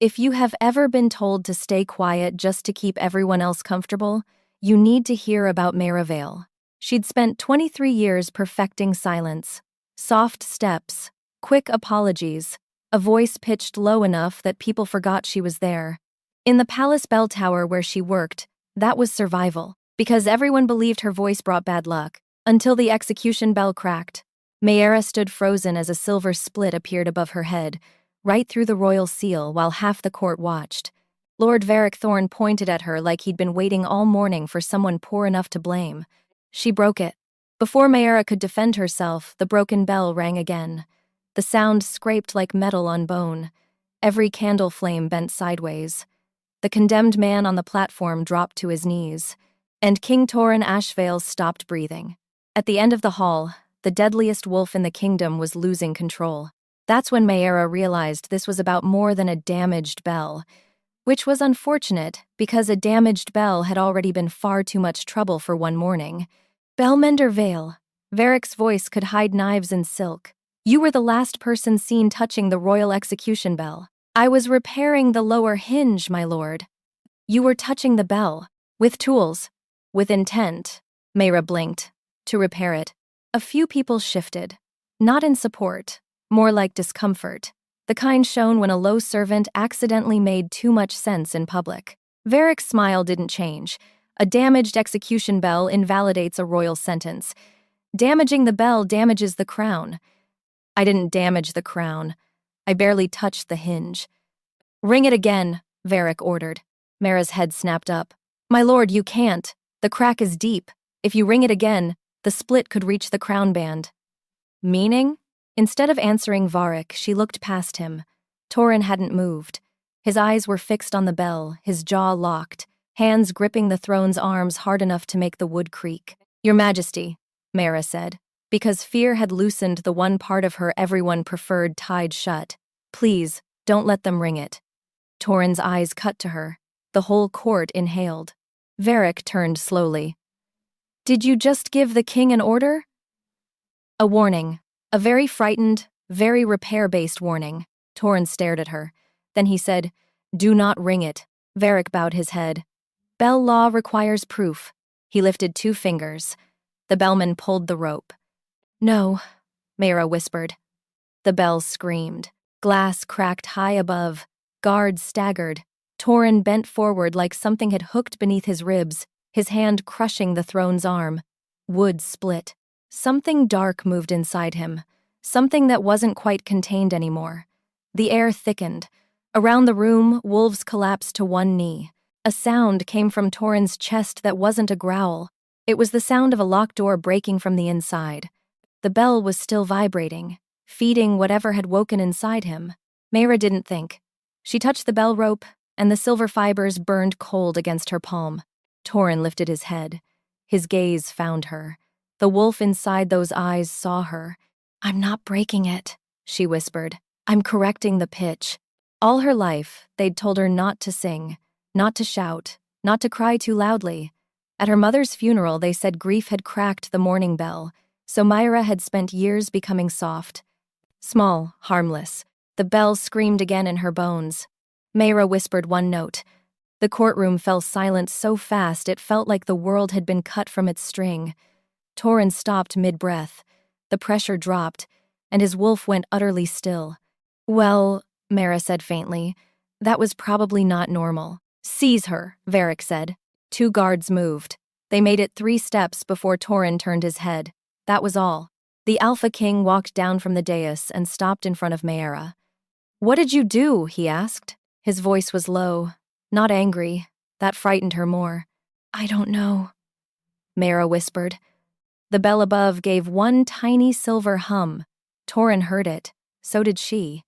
If you have ever been told to stay quiet just to keep everyone else comfortable, you need to hear about Maera Vale. She'd spent 23 years perfecting silence. Soft steps, quick apologies, a voice pitched low enough that people forgot she was there. In the palace bell tower where she worked, that was survival, because everyone believed her voice brought bad luck, until the execution bell cracked. Maera stood frozen as a silver split appeared above her head, right through the royal seal while half the court watched. Lord Varric Thorn pointed at her like he'd been waiting all morning for someone poor enough to blame. She broke it. Before Maera could defend herself, the broken bell rang again. The sound scraped like metal on bone. Every candle flame bent sideways. The condemned man on the platform dropped to his knees, and King Torrin Ashvale stopped breathing. At the end of the hall, the deadliest wolf in the kingdom was losing control. That's when Maera realized this was about more than a damaged bell, which was unfortunate because a damaged bell had already been far too much trouble for one morning. Bell-mender Vale. Varric's voice could hide knives in silk. You were the last person seen touching the royal execution bell. I was repairing the lower hinge, my lord. You were touching the bell. With tools. With intent. Maera blinked. To repair it. A few people shifted. Not in support. More like discomfort. The kind shown when a low servant accidentally made too much sense in public. Varric's smile didn't change. A damaged execution bell invalidates a royal sentence. Damaging the bell damages the crown. I didn't damage the crown. I barely touched the hinge. Ring it again, Varric ordered. Maera's head snapped up. My lord, you can't. The crack is deep. If you ring it again, the split could reach the crown band. Meaning? Instead of answering Varric, she looked past him. Torrin hadn't moved. His eyes were fixed on the bell, his jaw locked, hands gripping the throne's arms hard enough to make the wood creak. Your Majesty, Maera said, because fear had loosened the one part of her everyone preferred tied shut. Please, don't let them ring it. Torrin's eyes cut to her. The whole court inhaled. Varric turned slowly. Did you just give the king an order? A warning. A very frightened, very repair-based warning. Torrin stared at her. Then he said, Do not ring it. Varric bowed his head. Bell law requires proof. He lifted 2 fingers. The bellman pulled the rope. No, Maera whispered. The bell screamed. Glass cracked high above. Guards staggered. Torrin bent forward like something had hooked beneath his ribs, his hand crushing the throne's arm. Wood split. Something dark moved inside him. Something that wasn't quite contained anymore. The air thickened. Around the room, wolves collapsed to one knee. A sound came from Torrin's chest that wasn't a growl. It was the sound of a locked door breaking from the inside. The bell was still vibrating, feeding whatever had woken inside him. Maera didn't think. She touched the bell rope, and the silver fibers burned cold against her palm. Torrin lifted his head. His gaze found her. The wolf inside those eyes saw her. I'm not breaking it, she whispered. I'm correcting the pitch. All her life, they'd told her not to sing, not to shout, not to cry too loudly. At her mother's funeral, they said grief had cracked the mourning bell, so Maera had spent years becoming soft. Small, harmless. The bell screamed again in her bones. Maera whispered one note. The courtroom fell silent so fast it felt like the world had been cut from its string. Torrin stopped mid-breath. The pressure dropped, and his wolf went utterly still. Well, Maera said faintly, that was probably not normal. Seize her, Varric said. 2 guards moved. They made it 3 steps before Torrin turned his head. That was all. The Alpha King walked down from the dais and stopped in front of Maera. What did you do? He asked. His voice was low, not angry. That frightened her more. I don't know, Maera whispered. The bell above gave one tiny silver hum. Torrin heard it. So did she.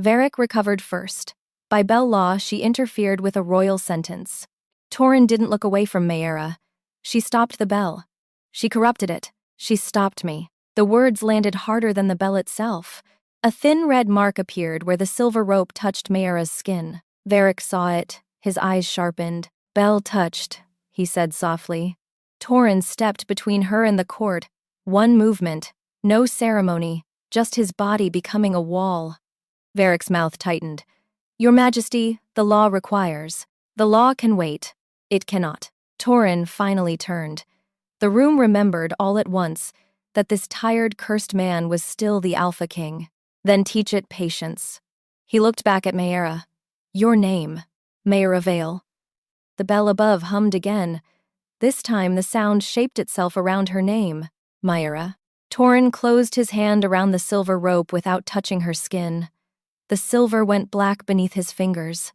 Varric recovered first. By bell law, she interfered with a royal sentence. Torrin didn't look away from Maera. She stopped the bell. She corrupted it. She stopped me. The words landed harder than the bell itself. A thin red mark appeared where the silver rope touched Maera's skin. Varric saw it. His eyes sharpened. Bell touched, he said softly. Torrin stepped between her and the court. One movement. No ceremony. Just his body becoming a wall. Varric's mouth tightened. Your Majesty, the law requires. The law can wait. It cannot. Torin finally turned. The room remembered all at once that this tired, cursed man was still the Alpha King. Then teach it patience. He looked back at Maera. Your name, Maera Vale. The bell above hummed again. This time the sound shaped itself around her name, Maera. Torin closed his hand around the silver rope without touching her skin. The silver went black beneath his fingers.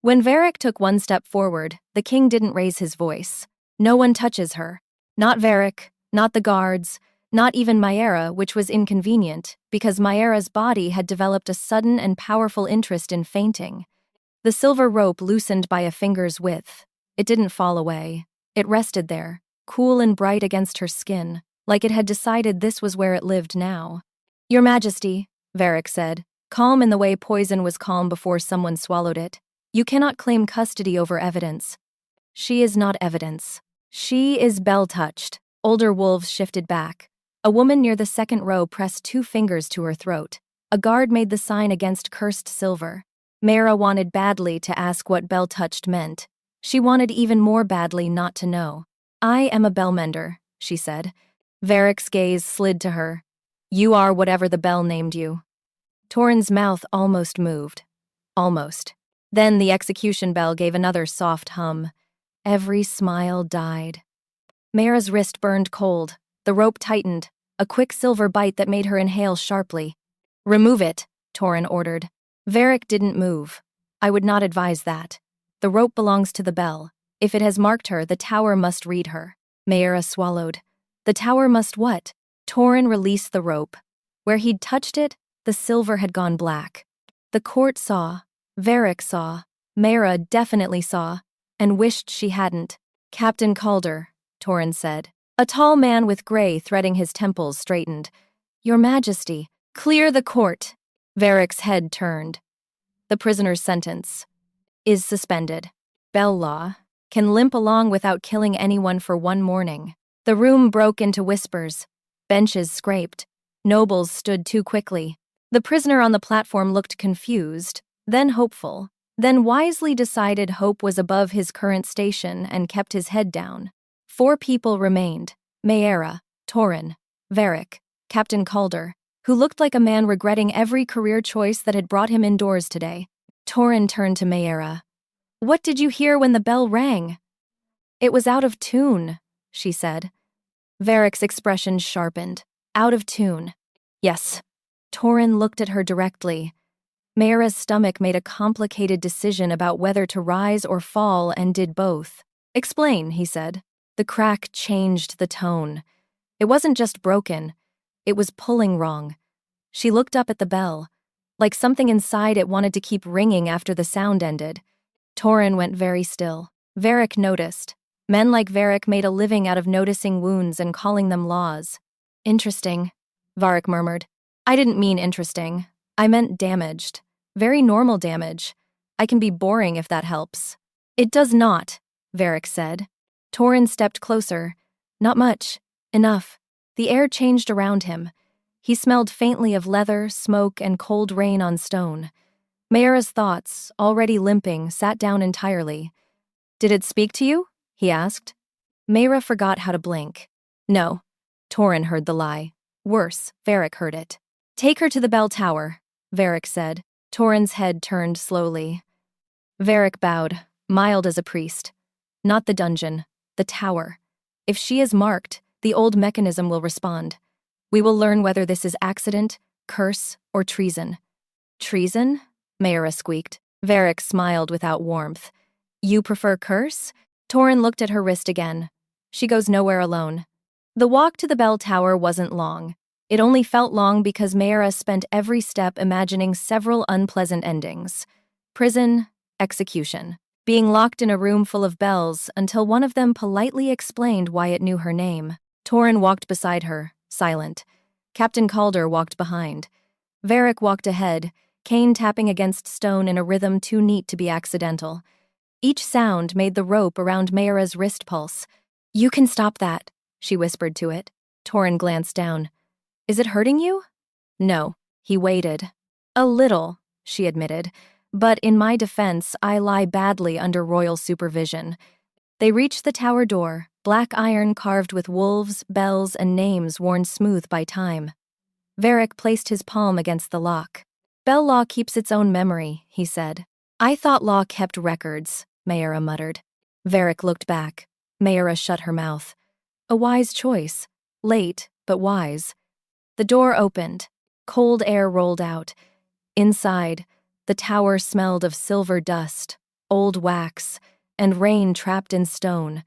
When Varric took one step forward, the king didn't raise his voice. No one touches her. Not Varric, not the guards, not even Maera, which was inconvenient, because Maera's body had developed a sudden and powerful interest in fainting. The silver rope loosened by a finger's width. It didn't fall away. It rested there, cool and bright against her skin, like it had decided this was where it lived now. Your Majesty, Varric said, calm in the way poison was calm before someone swallowed it. You cannot claim custody over evidence. She is not evidence. She is bell-touched. Older wolves shifted back. A woman near the second row pressed 2 fingers to her throat. A guard made the sign against cursed silver. Maera wanted badly to ask what bell-touched meant. She wanted even more badly not to know. I am a bell-mender, she said. Varric's gaze slid to her. You are whatever the bell named you. Torin's mouth almost moved. Almost. Then the execution bell gave another soft hum. Every smile died. Maera's wrist burned cold. The rope tightened, a quick silver bite that made her inhale sharply. Remove it, Torin ordered. Varric didn't move. I would not advise that. The rope belongs to the bell. If it has marked her, the tower must read her. Maera swallowed. The tower must what? Torin released the rope. Where he'd touched it, the silver had gone black. The court saw. Varric saw. Maera definitely saw. And wished she hadn't. Captain Calder, Torin said. A tall man with gray threading his temples straightened. Your Majesty, clear the court. Varric's head turned. The prisoner's sentence is suspended. Bell law can limp along without killing anyone for one morning. The room broke into whispers. Benches scraped. Nobles stood too quickly. The prisoner on the platform looked confused, then hopeful, then wisely decided hope was above his current station and kept his head down. 4 people remained. Maera, Torin, Varric, Captain Calder, who looked like a man regretting every career choice that had brought him indoors today. Torin turned to Maera. What did you hear when the bell rang? It was out of tune, she said. Varric's expression sharpened. Out of tune. Yes. Torin looked at her directly. Maera's stomach made a complicated decision about whether to rise or fall and did both. Explain, he said. The crack changed the tone. It wasn't just broken. It was pulling wrong. She looked up at the bell. Like something inside it wanted to keep ringing after the sound ended. Torin went very still. Varric noticed. Men like Varric made a living out of noticing wounds and calling them laws. Interesting, Varric murmured. I didn't mean interesting. I meant damaged. Very normal damage. I can be boring if that helps. It does not, Varric said. Torin stepped closer. Not much. Enough. The air changed around him. He smelled faintly of leather, smoke, and cold rain on stone. Maera's thoughts, already limping, sat down entirely. Did it speak to you? He asked. Maera forgot how to blink. No. Torin heard the lie. Worse, Varric heard it. Take her to the bell tower, Varric said. Torin's head turned slowly. Varric bowed, mild as a priest. Not the dungeon, the tower. If she is marked, the old mechanism will respond. We will learn whether this is accident, curse, or treason. Treason? Maera squeaked. Varric smiled without warmth. You prefer curse? Torin looked at her wrist again. She goes nowhere alone. The walk to the bell tower wasn't long. It only felt long because Maera spent every step imagining several unpleasant endings. Prison, execution. Being locked in a room full of bells until one of them politely explained why it knew her name. Torin walked beside her, silent. Captain Calder walked behind. Varric walked ahead, cane tapping against stone in a rhythm too neat to be accidental. Each sound made the rope around Maera's wrist pulse. You can stop that, she whispered to it. Torin glanced down. Is it hurting you? No. He waited. A little, she admitted, But in my defense, I lie badly under royal supervision. They reached the tower door, black iron carved with wolves, bells, and names worn smooth by time. Varric placed his palm against the lock. Bell law keeps its own memory, he said. I thought law kept records, Maera muttered. Varric looked back. Maera shut her mouth. A wise choice. Late, but wise. The door opened. Cold air rolled out. Inside, the tower smelled of silver dust, old wax, and rain trapped in stone.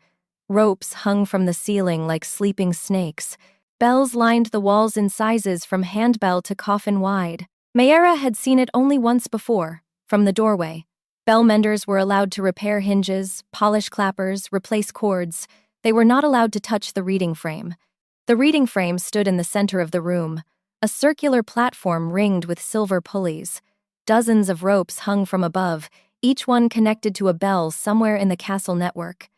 Ropes hung from the ceiling like sleeping snakes. Bells lined the walls in sizes from handbell to coffin-wide. Maera had seen it only once before, from the doorway. Bell-menders were allowed to repair hinges, polish clappers, replace cords. They were not allowed to touch the reading frame. The reading frame stood in the center of the room, a circular platform ringed with silver pulleys. Dozens of ropes hung from above, each one connected to a bell somewhere in the castle network.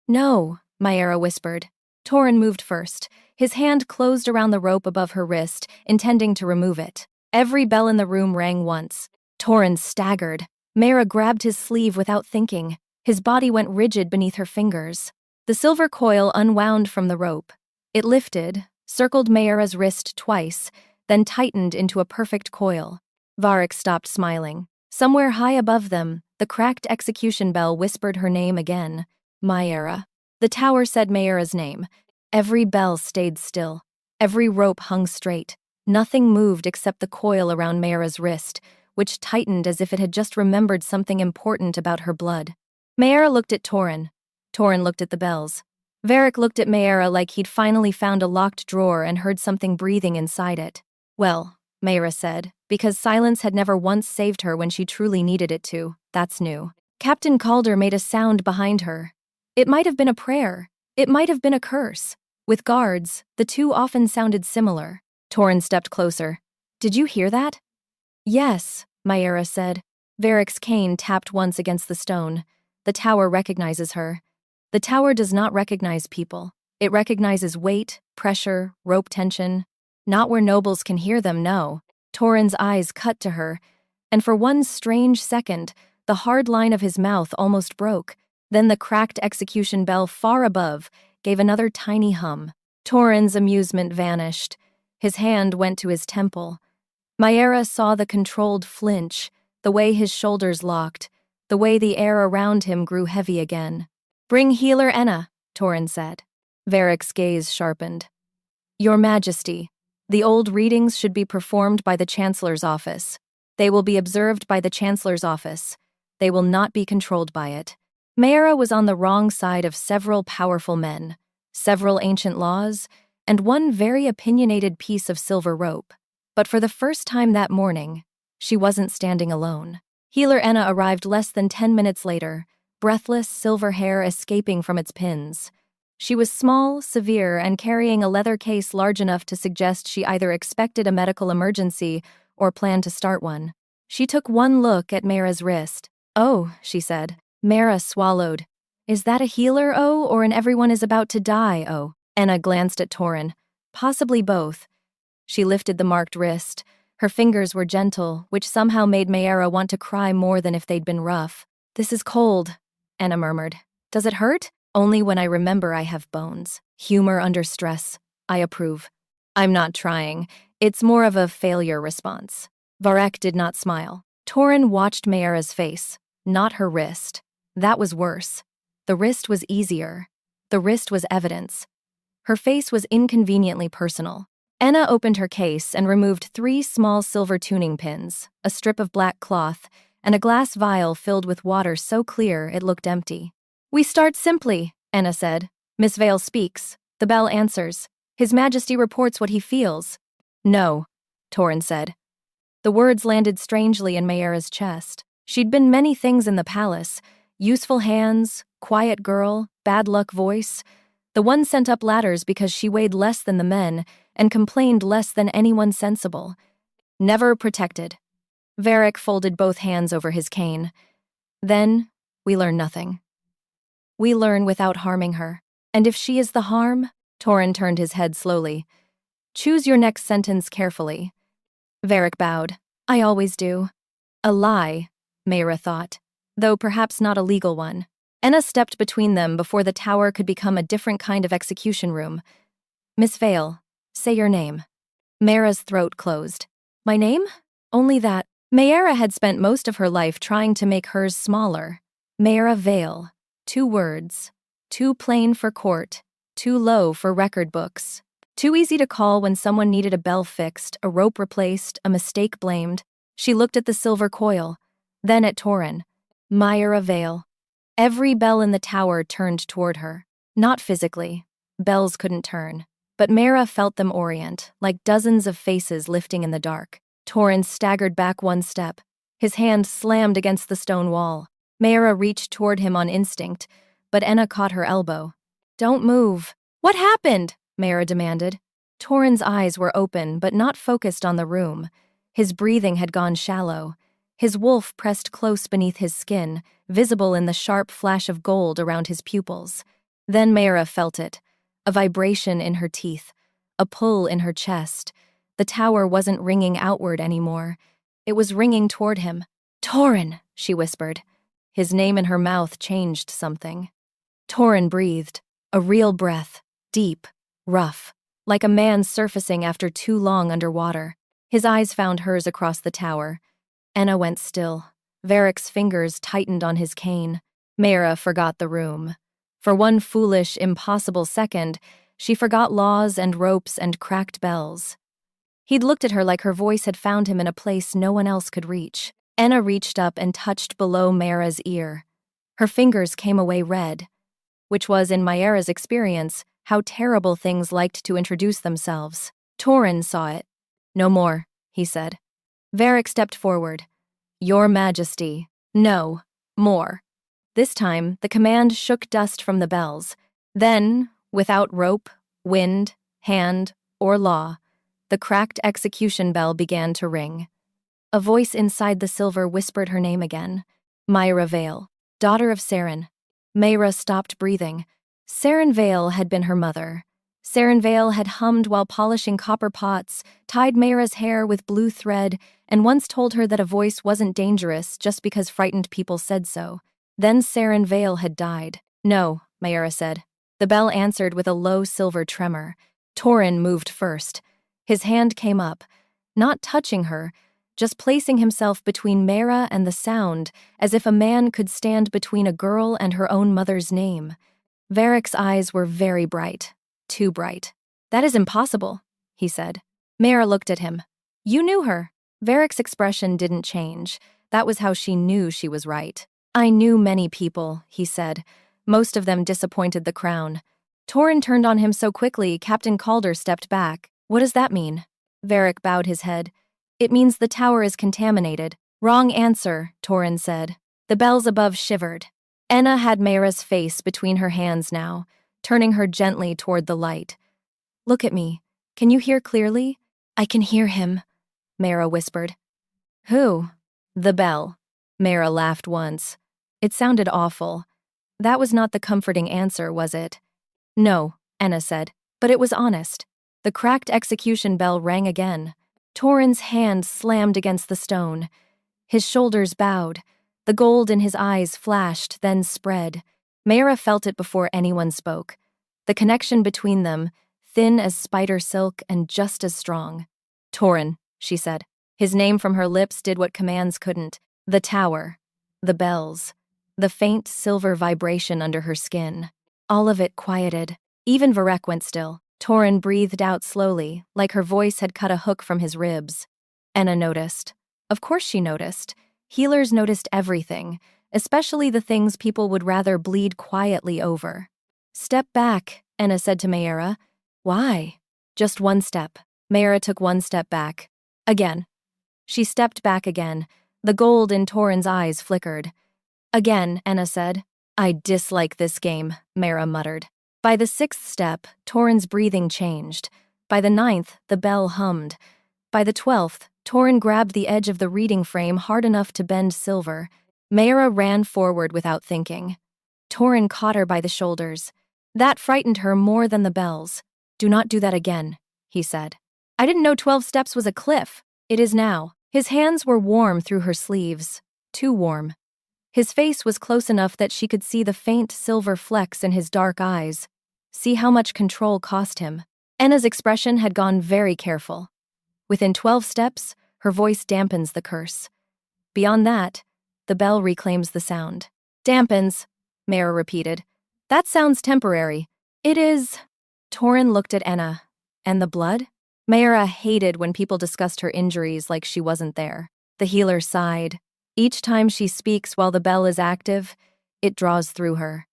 No, Maera whispered. Torin moved first. His hand closed around the rope above her wrist, intending to remove it. Every bell in the room rang once. Torin staggered. Maera grabbed his sleeve without thinking. His body went rigid beneath her fingers. The silver coil unwound from the rope. It lifted, circled Maera's wrist twice, then tightened into a perfect coil. Varric stopped smiling. Somewhere high above them, the cracked execution bell whispered her name again. Maera. The tower said Maera's name. Every bell stayed still. Every rope hung straight. Nothing moved except the coil around Maera's wrist, which tightened as if it had just remembered something important about her blood. Maera looked at Torin. Torin looked at the bells. Varric looked at Maera like he'd finally found a locked drawer and heard something breathing inside it. Well, Maera said, because silence had never once saved her when she truly needed it to. That's new. Captain Calder made a sound behind her. It might have been a prayer. It might have been a curse. With guards, the two often sounded similar. Torin stepped closer. Did you hear that? Yes, Maera said. Varric's cane tapped once against the stone. The tower recognizes her. The tower does not recognize people. It recognizes weight, pressure, rope tension. Not where nobles can hear them, no. Torin's eyes cut to her, and for one strange second, the hard line of his mouth almost broke. Then the cracked execution bell far above gave another tiny hum. Torin's amusement vanished. His hand went to his temple. Maera saw the controlled flinch, the way his shoulders locked, the way the air around him grew heavy again. Bring healer Enna, Torin said. Varric's gaze sharpened. Your Majesty, the old readings should be performed by the Chancellor's office. They will be observed by the Chancellor's office. They will not be controlled by it. Maera was on the wrong side of several powerful men, several ancient laws, and one very opinionated piece of silver rope. But for the first time that morning, she wasn't standing alone. Healer Enna arrived less than 10 minutes later, breathless silver hair escaping from its pins. She was small, severe, and carrying a leather case large enough to suggest she either expected a medical emergency or planned to start one. She took one look at Maera's wrist. Oh, she said. Maera swallowed. Is that a healer, oh, or an everyone is about to die, oh? Enna glanced at Torin. Possibly both. She lifted the marked wrist. Her fingers were gentle, which somehow made Maera want to cry more than if they'd been rough. This is cold, Enna murmured. Does it hurt? Only when I remember I have bones. Humor under stress. I approve. I'm not trying. It's more of a failure response. Varric did not smile. Torin watched Maera's face, not her wrist. That was worse. The wrist was easier. The wrist was evidence. Her face was inconveniently personal. Enna opened her case and removed 3 small silver tuning pins, a strip of black cloth, and a glass vial filled with water so clear it looked empty. We start simply, Enna said. Miss Vale speaks. The bell answers. His Majesty reports what he feels. No, Torin said. The words landed strangely in Maera's chest. She'd been many things in the palace. Useful hands, quiet girl, bad luck voice. The one sent up ladders because she weighed less than the men and complained less than anyone sensible. Never protected. Varric folded both hands over his cane. Then, we learn nothing. We learn without harming her. And if she is the harm, Torin turned his head slowly. Choose your next sentence carefully. Varric bowed. I always do. A lie, Maera thought, though perhaps not a legal one. Enna stepped between them before the tower could become a different kind of execution room. Miss Vale, say your name. Maera's throat closed. My name? Only that. Maera had spent most of her life trying to make hers smaller. Maera Vale. 2 words. Too plain for court. Too low for record books. Too easy to call when someone needed a bell fixed, a rope replaced, a mistake blamed. She looked at the silver coil, then at Torin. Maera Vale. Every bell in the tower turned toward her. Not physically. Bells couldn't turn. But Maera felt them orient, like dozens of faces lifting in the dark. Torin staggered back 1 step. His hand slammed against the stone wall. Maera reached toward him on instinct, but Enna caught her elbow. Don't move. What happened? Maera demanded. Torin's eyes were open but not focused on the room. His breathing had gone shallow. His wolf pressed close beneath his skin, visible in the sharp flash of gold around his pupils. Then Maera felt it. A vibration in her teeth. A pull in her chest. The tower wasn't ringing outward anymore. It was ringing toward him. Torin, she whispered. His name in her mouth changed something. Torin breathed. A real breath. Deep. Rough. Like a man surfacing after too long underwater. His eyes found hers across the tower. Enna went still. Varric's fingers tightened on his cane. Maera forgot the room. For 1 foolish, impossible second, she forgot laws and ropes and cracked bells. He'd looked at her like her voice had found him in a place no one else could reach. Enna reached up and touched below Maera's ear. Her fingers came away red, which was, in Maera's experience, how terrible things liked to introduce themselves. Torin saw it. No more, he said. Varric stepped forward. Your Majesty. No. More. This time, the command shook dust from the bells. Then, without rope, wind, hand, or law, the cracked execution bell began to ring. A voice inside the silver whispered her name again. Maera Vale, daughter of Saren. Maera stopped breathing. Saren Vale had been her mother. Saren Vale had hummed while polishing copper pots, tied Maera's hair with blue thread, and once told her that a voice wasn't dangerous just because frightened people said so. Then Saren Vale had died. No, Maera said. The bell answered with a low silver tremor. Torin moved first. His hand came up, not touching her, just placing himself between Maera and the sound, as if a man could stand between a girl and her own mother's name. Varric's eyes were very bright. Too bright. That is impossible, he said. Maera looked at him. You knew her. Varric's expression didn't change. That was how she knew she was right. I knew many people, he said. Most of them disappointed the crown. Torin turned on him so quickly, Captain Calder stepped back. What does that mean? Varric bowed his head. It means the tower is contaminated. Wrong answer, Torin said. The bells above shivered. Enna had Maera's face between her hands now, turning her gently toward the light. Look at me. Can you hear clearly? I can hear him, Maera whispered. Who? The bell. Maera laughed once. It sounded awful. That was not the comforting answer, was it? No, Enna said, but it was honest. The cracked execution bell rang again. Torin's hand slammed against the stone. His shoulders bowed. The gold in his eyes flashed, then spread. Maera felt it before anyone spoke. The connection between them, thin as spider silk and just as strong. Torin, she said. His name from her lips did what commands couldn't. The tower. The bells. The faint silver vibration under her skin. All of it quieted. Even Varec went still. Torin breathed out slowly, like her voice had cut a hook from his ribs. Enna noticed. Of course she noticed. Healers noticed everything, especially the things people would rather bleed quietly over. Step back, Enna said to Maera. Why? Just 1 step. Maera took 1 step back. Again. She stepped back again. The gold in Torin's eyes flickered. Again, Enna said. I dislike this game, Maera muttered. By the 6th step, Torin's breathing changed. By the 9th, the bell hummed. By the 12th, Torin grabbed the edge of the reading frame hard enough to bend silver. Maera ran forward without thinking. Torin caught her by the shoulders. That frightened her more than the bells. Do not do that again, he said. I didn't know 12 steps was a cliff. It is now. His hands were warm through her sleeves. too warm. His face was close enough that she could see the faint silver flecks in his dark eyes. See how much control cost him. Enna's expression had gone very careful. Within 12 steps, her voice dampens the curse. Beyond that, the bell reclaims the sound. Dampens, Maera repeated. That sounds temporary. It is. Torin looked at Enna. And the blood? Maera hated when people discussed her injuries like she wasn't there. The healer sighed. Each time she speaks while the bell is active, it draws through her.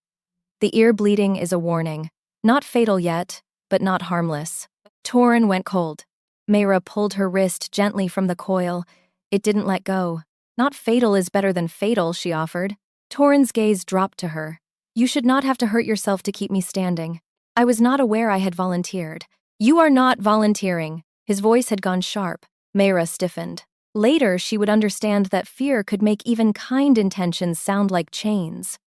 The ear bleeding is a warning. Not fatal yet, but not harmless. Torin went cold. Maera pulled her wrist gently from the coil. It didn't let go. Not fatal is better than fatal, she offered. Torin's gaze dropped to her. You should not have to hurt yourself to keep me standing. I was not aware I had volunteered. You are not volunteering. His voice had gone sharp. Maera stiffened. Later, she would understand that fear could make even kind intentions sound like chains.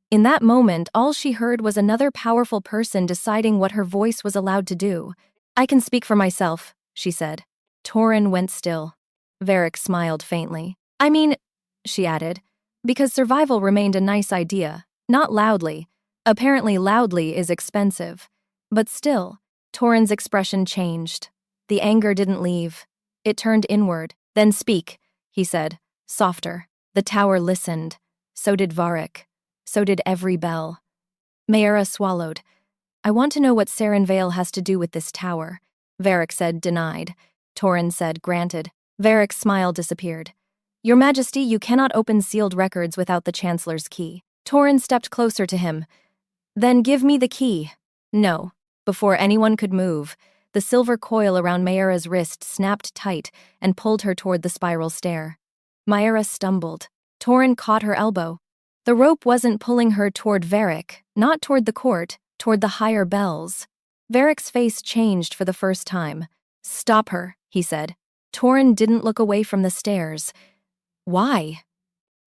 In that moment, all she heard was another powerful person deciding what her voice was allowed to do. I can speak for myself, she said. Torin went still. Varric smiled faintly. I mean, she added, because survival remained a nice idea, not loudly. Apparently loudly is expensive. But still, Torin's expression changed. The anger didn't leave. It turned inward. Then speak, he said, softer. The tower listened. So did Varric. So did every bell. Maera swallowed. I want to know what Saren Vale has to do with this tower. Varric said, denied. Torin said, granted. Varric's smile disappeared. Your Majesty, you cannot open sealed records without the Chancellor's key. Torin stepped closer to him. Then give me the key. No. Before anyone could move, the silver coil around Maera's wrist snapped tight and pulled her toward the spiral stair. Maera stumbled. Torin caught her elbow. The rope wasn't pulling her toward Varric, not toward the court, toward the higher bells. Varric's face changed for the first time. Stop her, he said. Torin didn't look away from the stairs. Why?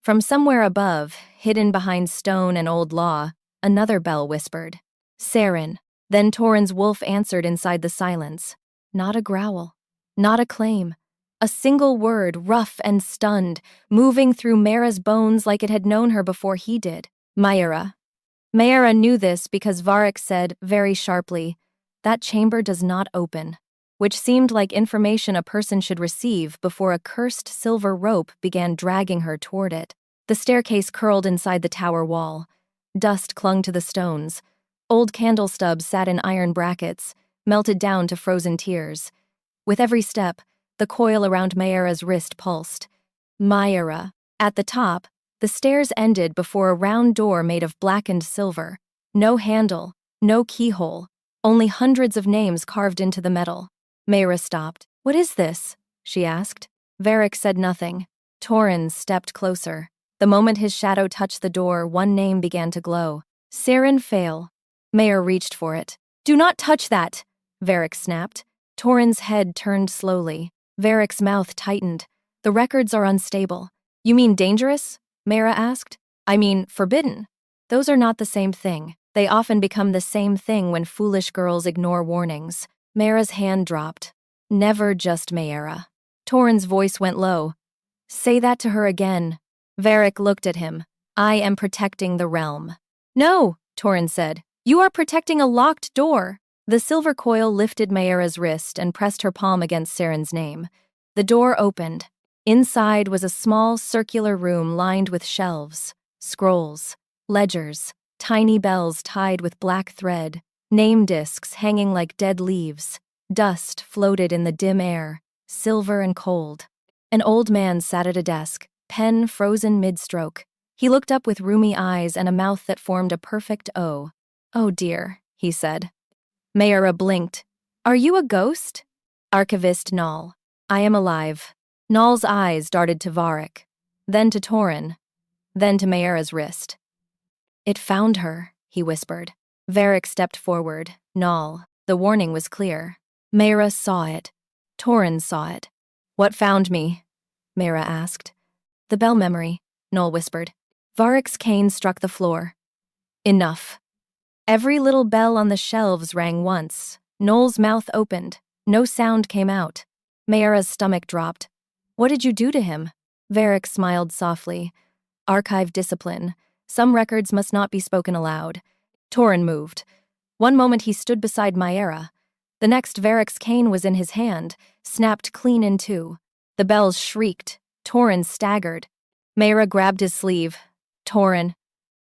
From somewhere above, hidden behind stone and old law, another bell whispered. Saren. Then Torin's wolf answered inside the silence. Not a growl. Not a claim. A single word, rough and stunned, moving through Maera's bones like it had known her before he did. Maera. Maera knew this because Varric said, very sharply, that chamber does not open, which seemed like information a person should receive before a cursed silver rope began dragging her toward it. The staircase curled inside the tower wall. Dust clung to the stones. Old candle stubs sat in iron brackets, melted down to frozen tears. With every step, the coil around Maera's wrist pulsed. Maera. At the top, the stairs ended before a round door made of blackened silver. No handle, no keyhole, only hundreds of names carved into the metal. Maera stopped. What is this? She asked. Varric said nothing. Torin stepped closer. The moment his shadow touched the door, one name began to glow. Saren Vale. Maera reached for it. Do not touch that, Varric snapped. Torin's head turned slowly. Varric's mouth tightened. The records are unstable. You mean dangerous? Maera asked. I mean forbidden. Those are not the same thing. They often become the same thing when foolish girls ignore warnings. Maera's hand dropped. Never just Maera. Torin's voice went low. Say that to her again. Varric looked at him. I am protecting the realm. No, Torin said. You are protecting a locked door. The silver coil lifted Maera's wrist and pressed her palm against Saren's name. The door opened. Inside was a small circular room lined with shelves, scrolls, ledgers, tiny bells tied with black thread, name discs hanging like dead leaves. Dust floated in the dim air, silver and cold. An old man sat at a desk, pen frozen mid-stroke. He looked up with rheumy eyes and a mouth that formed a perfect O. Oh dear, he said. Maera blinked. Are you a ghost? Archivist Nal. I am alive. Nal's eyes darted to Varric, then to Torin, then to Maera's wrist. It found her, he whispered. Varric stepped forward. Nal. The warning was clear. Maera saw it. Torin saw it. What found me? Maera asked. The bell memory, Nal whispered. Varric's cane struck the floor. Enough. Every little bell on the shelves rang once. Noel's mouth opened. No sound came out. Maera's stomach dropped. What did you do to him? Varric smiled softly. Archive discipline. Some records must not be spoken aloud. Torin moved. One moment he stood beside Maera. The next, Varric's cane was in his hand, snapped clean in two. The bells shrieked. Torin staggered. Maera grabbed his sleeve. Torin.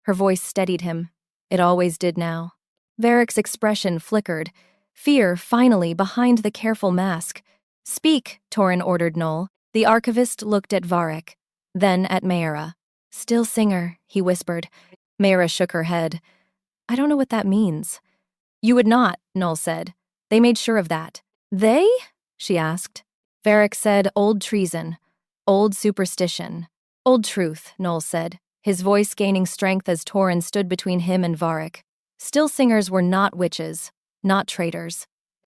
Her voice steadied him. It always did now. Varric's expression flickered. Fear, finally, behind the careful mask. Speak, Torin ordered Noel. The archivist looked at Varric, then at Maera. Still singer, he whispered. Maera shook her head. I don't know what that means. You would not, Noel said. They made sure of that. They? She asked. Varric said old treason, old superstition, old truth, Noel said, his voice gaining strength as Torin stood between him and Varric. Still singers were not witches, not traitors.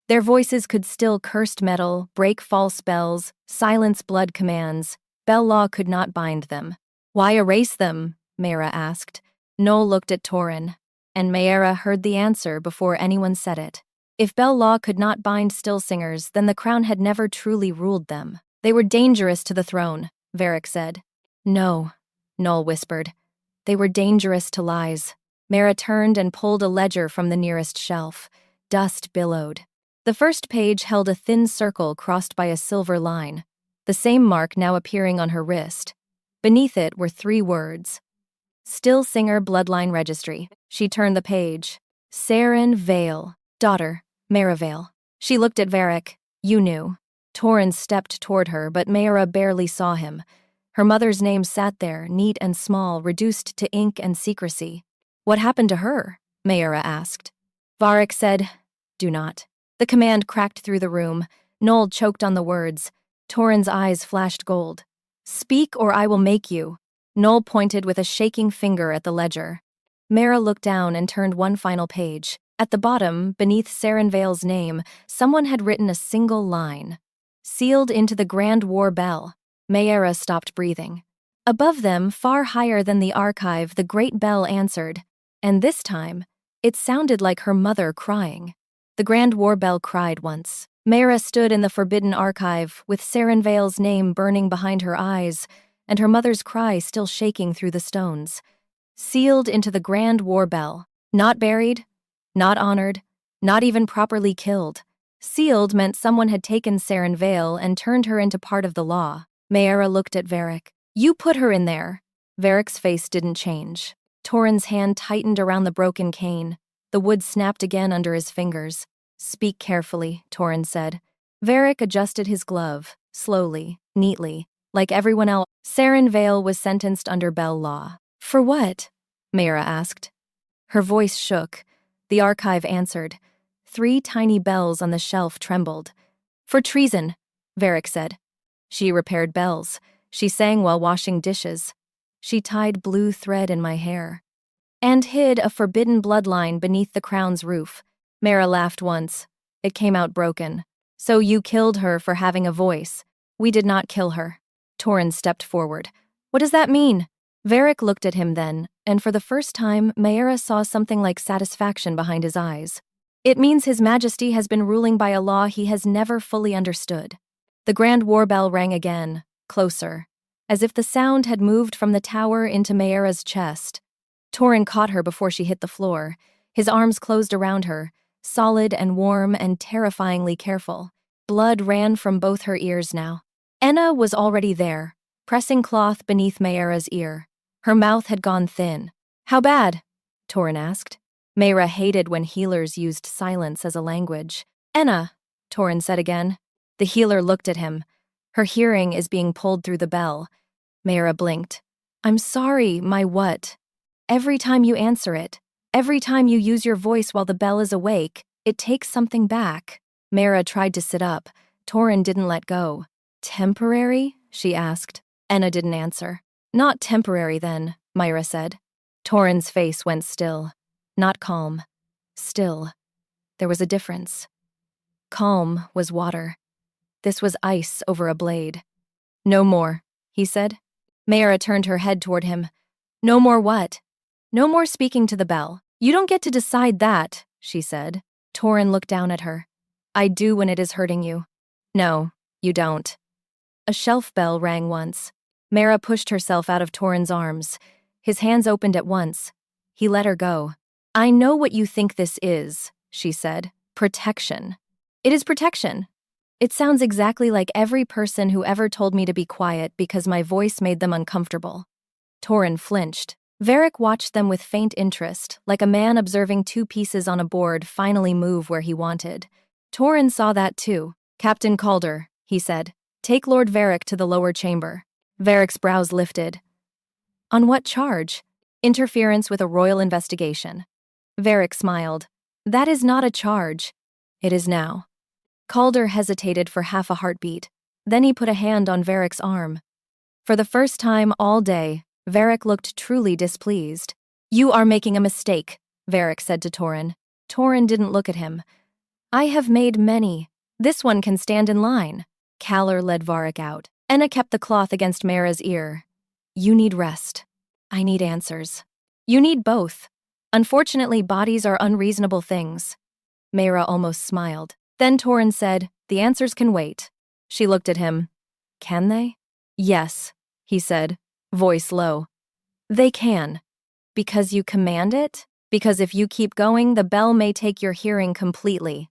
Their voices could still curse metal, break false spells, silence blood commands. Bell law could not bind them. Why erase them? Maera asked. Noel looked at Torin, and Maera heard the answer before anyone said it. If Bell law could not bind still singers, then the crown had never truly ruled them. They were dangerous to the throne, Varric said. No, Noel whispered. They were dangerous to lies. Maera turned and pulled a ledger from the nearest shelf. Dust billowed. The first page held a thin circle crossed by a silver line, the same mark now appearing on her wrist. Beneath it were 3 words. Still Singer Bloodline Registry. She turned the page. Saren Vale, daughter, Maera Vale. She looked at Varric. You knew. Torin stepped toward her, but Maera barely saw him. Her mother's name sat there, neat and small, reduced to ink and secrecy. What happened to her? Maera asked. Varric said, Do not. The command cracked through the room. Noel choked on the words. Torin's eyes flashed gold. Speak or I will make you. Noel pointed with a shaking finger at the ledger. Maera looked down and turned one final page. At the bottom, beneath Saren Vale's name, someone had written a single line. Sealed into the Grand War Bell. Maera stopped breathing. Above them, far higher than the archive, the great bell answered. And this time, it sounded like her mother crying. The Grand War Bell cried once. Maera stood in the forbidden archive, with Saren Vale's name burning behind her eyes, and her mother's cry still shaking through the stones. Sealed into the Grand War Bell. Not buried, not honored, not even properly killed. Sealed meant someone had taken Saren Vale and turned her into part of the law. Maera looked at Varric. You put her in there. Varric's face didn't change. Torin's hand tightened around the broken cane. The wood snapped again under his fingers. Speak carefully, Torin said. Varric adjusted his glove, slowly, neatly, like everyone else. Saren Vale was sentenced under Bell law. For what? Maera asked. Her voice shook. The archive answered. 3 tiny bells on the shelf trembled. For treason, Varric said. She repaired bells. She sang while washing dishes. She tied blue thread in my hair. And hid a forbidden bloodline beneath the crown's roof. Maera laughed once. It came out broken. So you killed her for having a voice. We did not kill her. Torin stepped forward. What does that mean? Varric looked at him then, and for the first time, Maera saw something like satisfaction behind his eyes. It means His Majesty has been ruling by a law he has never fully understood. The Grand War Bell rang again, closer, as if the sound had moved from the tower into Maera's chest. Torin caught her before she hit the floor. His arms closed around her, solid and warm and terrifyingly careful. Blood ran from both her ears now. Enna was already there, pressing cloth beneath Maera's ear. Her mouth had gone thin. How bad? Torin asked. Maera hated when healers used silence as a language. Enna, Torin said again. The healer looked at him. Her hearing is being pulled through the bell. Maera blinked. I'm sorry, my what? Every time you answer it, every time you use your voice while the bell is awake, it takes something back. Maera tried to sit up. Torin didn't let go. Temporary? She asked. Enna didn't answer. Not temporary then, Maera said. Torin's face went still. Not calm. Still. There was a difference. Calm was water. This was ice over a blade. No more, he said. Maera turned her head toward him. No more what? No more speaking to the bell. You don't get to decide that, she said. Torin looked down at her. I do when it is hurting you. No, you don't. A shelf bell rang once. Maera pushed herself out of Torin's arms. His hands opened at once. He let her go. I know what you think this is, she said. Protection. It is protection. It sounds exactly like every person who ever told me to be quiet because my voice made them uncomfortable. Torin flinched. Varric watched them with faint interest, like a man observing two pieces on a board finally move where he wanted. Torin saw that too. Captain Calder, he said. Take Lord Varric to the lower chamber. Varric's brows lifted. On what charge? Interference with a royal investigation. Varric smiled. That is not a charge. It is now. Calder hesitated for half a heartbeat. Then he put a hand on Varric's arm. For the first time all day, Varric looked truly displeased. You are making a mistake, Varric said to Torin. Torin didn't look at him. I have made many. This one can stand in line. Kaller led Varric out. Enna kept the cloth against Maera's ear. You need rest. I need answers. You need both. Unfortunately, bodies are unreasonable things. Maera almost smiled. Then Torin said, the answers can wait. She looked at him. Can they? Yes, he said, voice low. They can. Because you command it? Because if you keep going, the bell may take your hearing completely.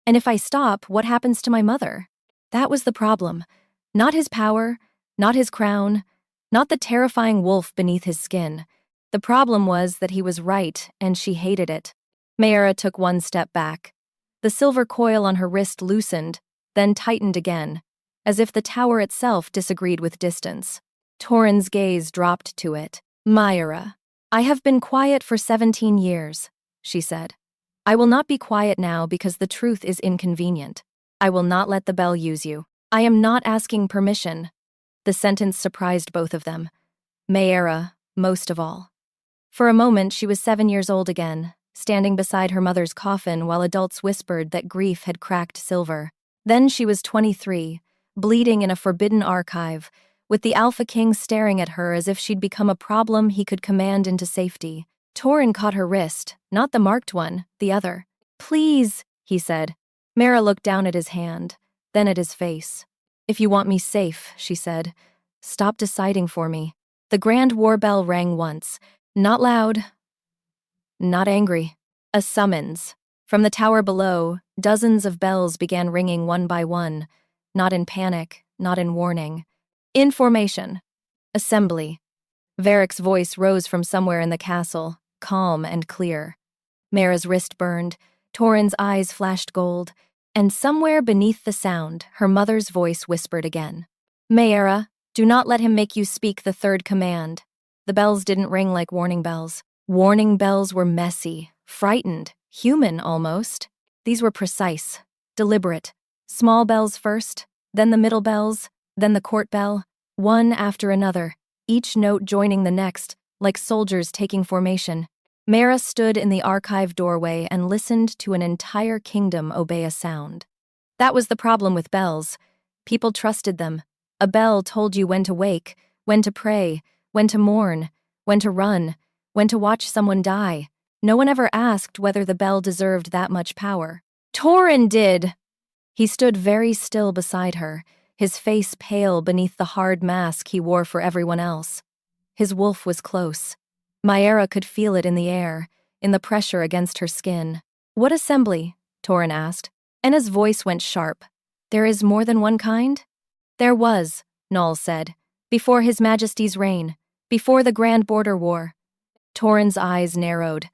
And if I stop, what happens to my mother? That was the problem. Not his power, not his crown, not the terrifying wolf beneath his skin. The problem was that he was right, and she hated it. Maera took one step back. The silver coil on her wrist loosened, then tightened again, as if the tower itself disagreed with distance. Torin's gaze dropped to it. Maera, I have been quiet for 17 years, she said. I will not be quiet now because the truth is inconvenient. I will not let the bell use you. I am not asking permission. The sentence surprised both of them. Maera, most of all. For a moment, she was 7 years old again, standing beside her mother's coffin while adults whispered that grief had cracked silver. Then she was 23, bleeding in a forbidden archive, with the Alpha King staring at her as if she'd become a problem he could command into safety. Torin caught her wrist, not the marked one, the other. Please, he said. Maera looked down at his hand, then at his face. If you want me safe, she said, stop deciding for me. The grand war bell rang once, not loud, not angry. A summons. From the tower below, dozens of bells began ringing one by one, not in panic, not in warning. In formation. Assembly. Varric's voice rose from somewhere in the castle, calm and clear. Maera's wrist burned, Torin's eyes flashed gold, and somewhere beneath the sound, her mother's voice whispered again. Maera, do not let him make you speak the third command. The bells didn't ring like warning bells. Warning bells were messy, frightened, human almost. These were precise, deliberate. Small bells first, then the middle bells, then the court bell, one after another, each note joining the next, like soldiers taking formation. Maera stood in the archive doorway and listened to an entire kingdom obey a sound. That was the problem with bells. People trusted them. A bell told you when to wake, when to pray, when to mourn, when to run, when to watch someone die. No one ever asked whether the bell deserved that much power. Torin did! He stood very still beside her, his face pale beneath the hard mask he wore for everyone else. His wolf was close. Maera could feel it in the air, in the pressure against her skin. What assembly? Torin asked. Enna's voice went sharp. There is more than one kind? There was, Noll said, before His Majesty's reign, before the Grand Border War. Torin's eyes narrowed.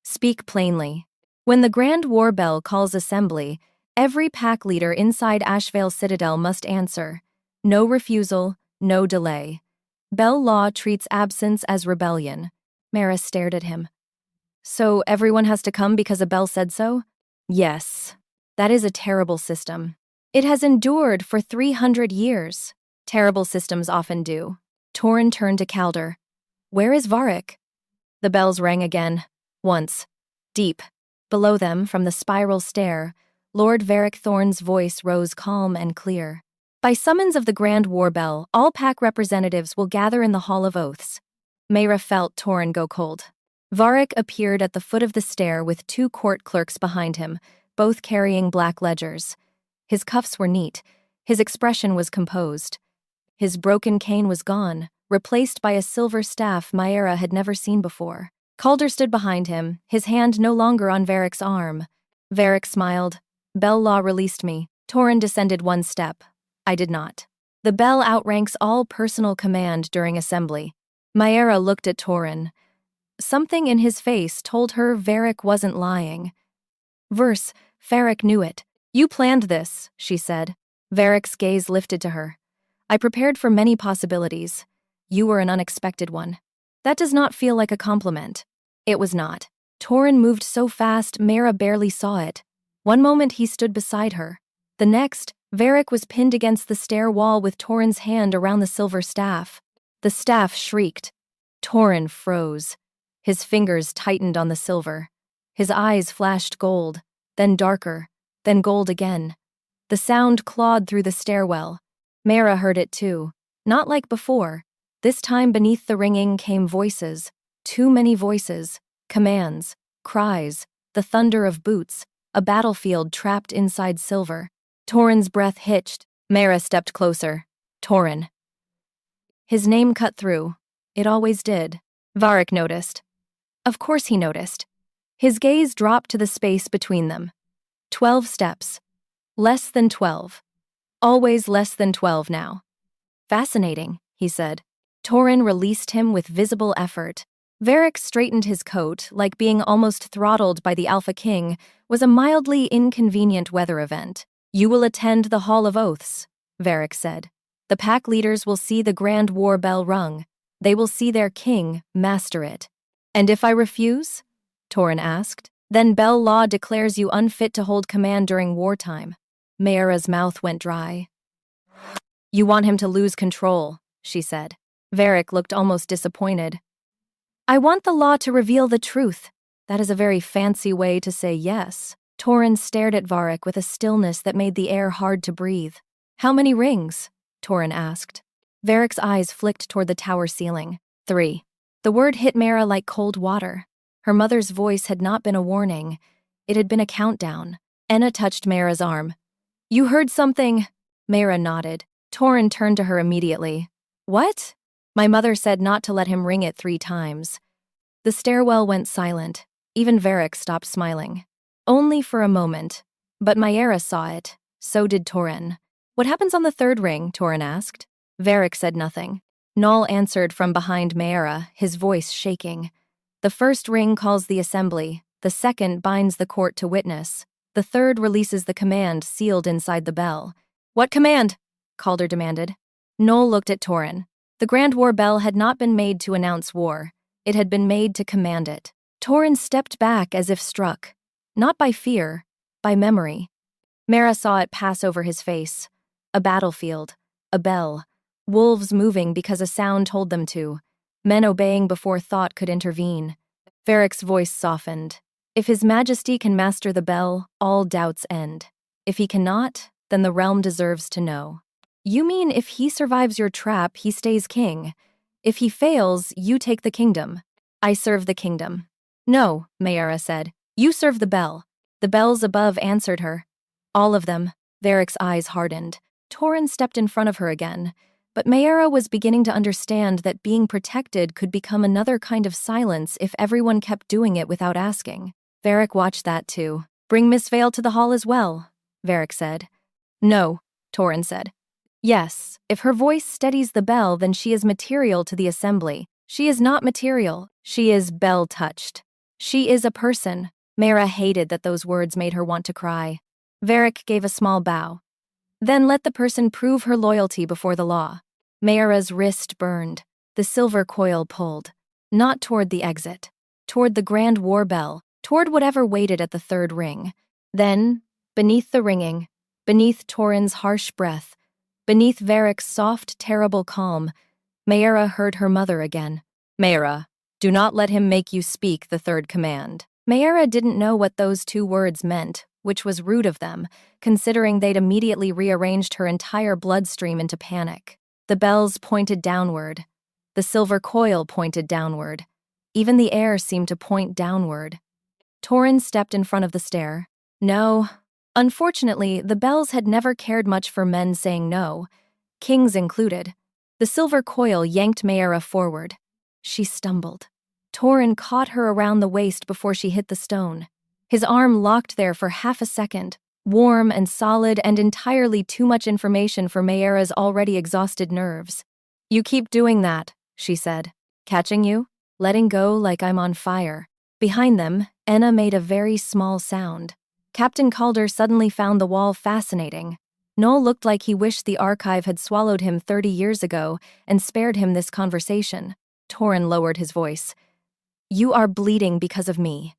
Speak plainly. When the Grand War Bell calls assembly, every pack leader inside Ashvale Citadel must answer. No refusal, no delay. Bell law treats absence as rebellion. Maera stared at him. So everyone has to come because a bell said so? Yes. That is a terrible system. It has endured for 300 years. Terrible systems often do. Torin turned to Calder. Where is Varric? The bells rang again. Once. Deep. Below them, from the spiral stair, Lord Varric Thorne's voice rose calm and clear. By summons of the Grand War Bell, all pack representatives will gather in the Hall of Oaths. Maera felt Torin go cold. Varric appeared at the foot of the stair with 2 court clerks behind him, both carrying black ledgers. His cuffs were neat. His expression was composed. His broken cane was gone, replaced by a silver staff Maera had never seen before. Calder stood behind him, his hand no longer on Varric's arm. Varric smiled. Bell law released me. Torin descended one step. I did not. The bell outranks all personal command during assembly. Maera looked at Torin. Something in his face told her Varric wasn't lying. Varric knew it. You planned this, she said. Varric's gaze lifted to her. I prepared for many possibilities. You were an unexpected one. That does not feel like a compliment. It was not. Torin moved so fast, Maera barely saw it. One moment he stood beside her. The next, Varric was pinned against the stair wall with Torin's hand around the silver staff. The staff shrieked. Torin froze. His fingers tightened on the silver. His eyes flashed gold, then darker, then gold again. The sound clawed through the stairwell. Maera heard it too. Not like before. This time beneath the ringing came voices. Too many voices. Commands. Cries. The thunder of boots. A battlefield trapped inside silver. Torin's breath hitched. Maera stepped closer. Torin. His name cut through. It always did. Varric noticed. Of course he noticed. His gaze dropped to the space between them. 12 steps. Less than 12. Always less than 12 now. Fascinating, he said. Torin released him with visible effort. Varric straightened his coat, like being almost throttled by the Alpha King, was a mildly inconvenient weather event. You will attend the Hall of Oaths, Varric said. The pack leaders will see the grand war bell rung. They will see their king master it. And if I refuse? Torin asked. Then Bell Law declares you unfit to hold command during wartime. Maera's mouth went dry. You want him to lose control, she said. Varric looked almost disappointed. I want the law to reveal the truth. That is a very fancy way to say yes. Torin stared at Varric with a stillness that made the air hard to breathe. How many rings? Torin asked. Varric's eyes flicked toward the tower ceiling. 3. The word hit Maera like cold water. Her mother's voice had not been a warning. It had been a countdown. Enna touched Maera's arm. You heard something? Maera nodded. Torin turned to her immediately. What? My mother said not to let him ring it 3 times. The stairwell went silent. Even Varric stopped smiling. Only for a moment. But Maera saw it. So did Torin. What happens on the 3rd ring? Torin asked. Varric said nothing. Noll answered from behind Maera, his voice shaking. The 1st ring calls the assembly. The 2nd binds the court to witness. The 3rd releases the command sealed inside the bell. What command? Calder demanded. Noll looked at Torin. The Grand War bell had not been made to announce war. It had been made to command it. Torin stepped back as if struck. Not by fear, by memory. Maera saw it pass over his face. A battlefield. A bell. Wolves moving because a sound told them to. Men obeying before thought could intervene. Varric's voice softened. If His Majesty can master the bell, all doubts end. If he cannot, then the realm deserves to know. You mean if he survives your trap, he stays king. If he fails, you take the kingdom. I serve the kingdom. No, Maera said. You serve the bell. The bells above answered her. All of them. Varric's eyes hardened. Torin stepped in front of her again. But Maera was beginning to understand that being protected could become another kind of silence if everyone kept doing it without asking. Varric watched that too. Bring Miss Vale to the hall as well, Varric said. No, Torin said. Yes, if her voice steadies the bell, then she is material to the assembly. She is not material. She is bell-touched. She is a person. Maera hated that those words made her want to cry. Varric gave a small bow. Then let the person prove her loyalty before the law. Maera's wrist burned. The silver coil pulled. Not toward the exit. Toward the grand war bell. Toward whatever waited at the 3rd ring. Then, beneath the ringing, beneath Torin's harsh breath, beneath Varric's soft, terrible calm, Maera heard her mother again. Maera, do not let him make you speak the 3rd command. Maera didn't know what those 2 words meant, which was rude of them, considering they'd immediately rearranged her entire bloodstream into panic. The bells pointed downward. The silver coil pointed downward. Even the air seemed to point downward. Torin stepped in front of the stair. No. Unfortunately, the bells had never cared much for men saying no, kings included. The silver coil yanked Maera forward. She stumbled. Torin caught her around the waist before she hit the stone. His arm locked there for half a second, warm and solid and entirely too much information for Maera's already exhausted nerves. "You keep doing that," she said. "Catching you? Letting go like I'm on fire." Behind them, Enna made a very small sound. Captain Calder suddenly found the wall fascinating. Noel looked like he wished the archive had swallowed him 30 years ago and spared him this conversation. Torin lowered his voice. "You are bleeding because of me.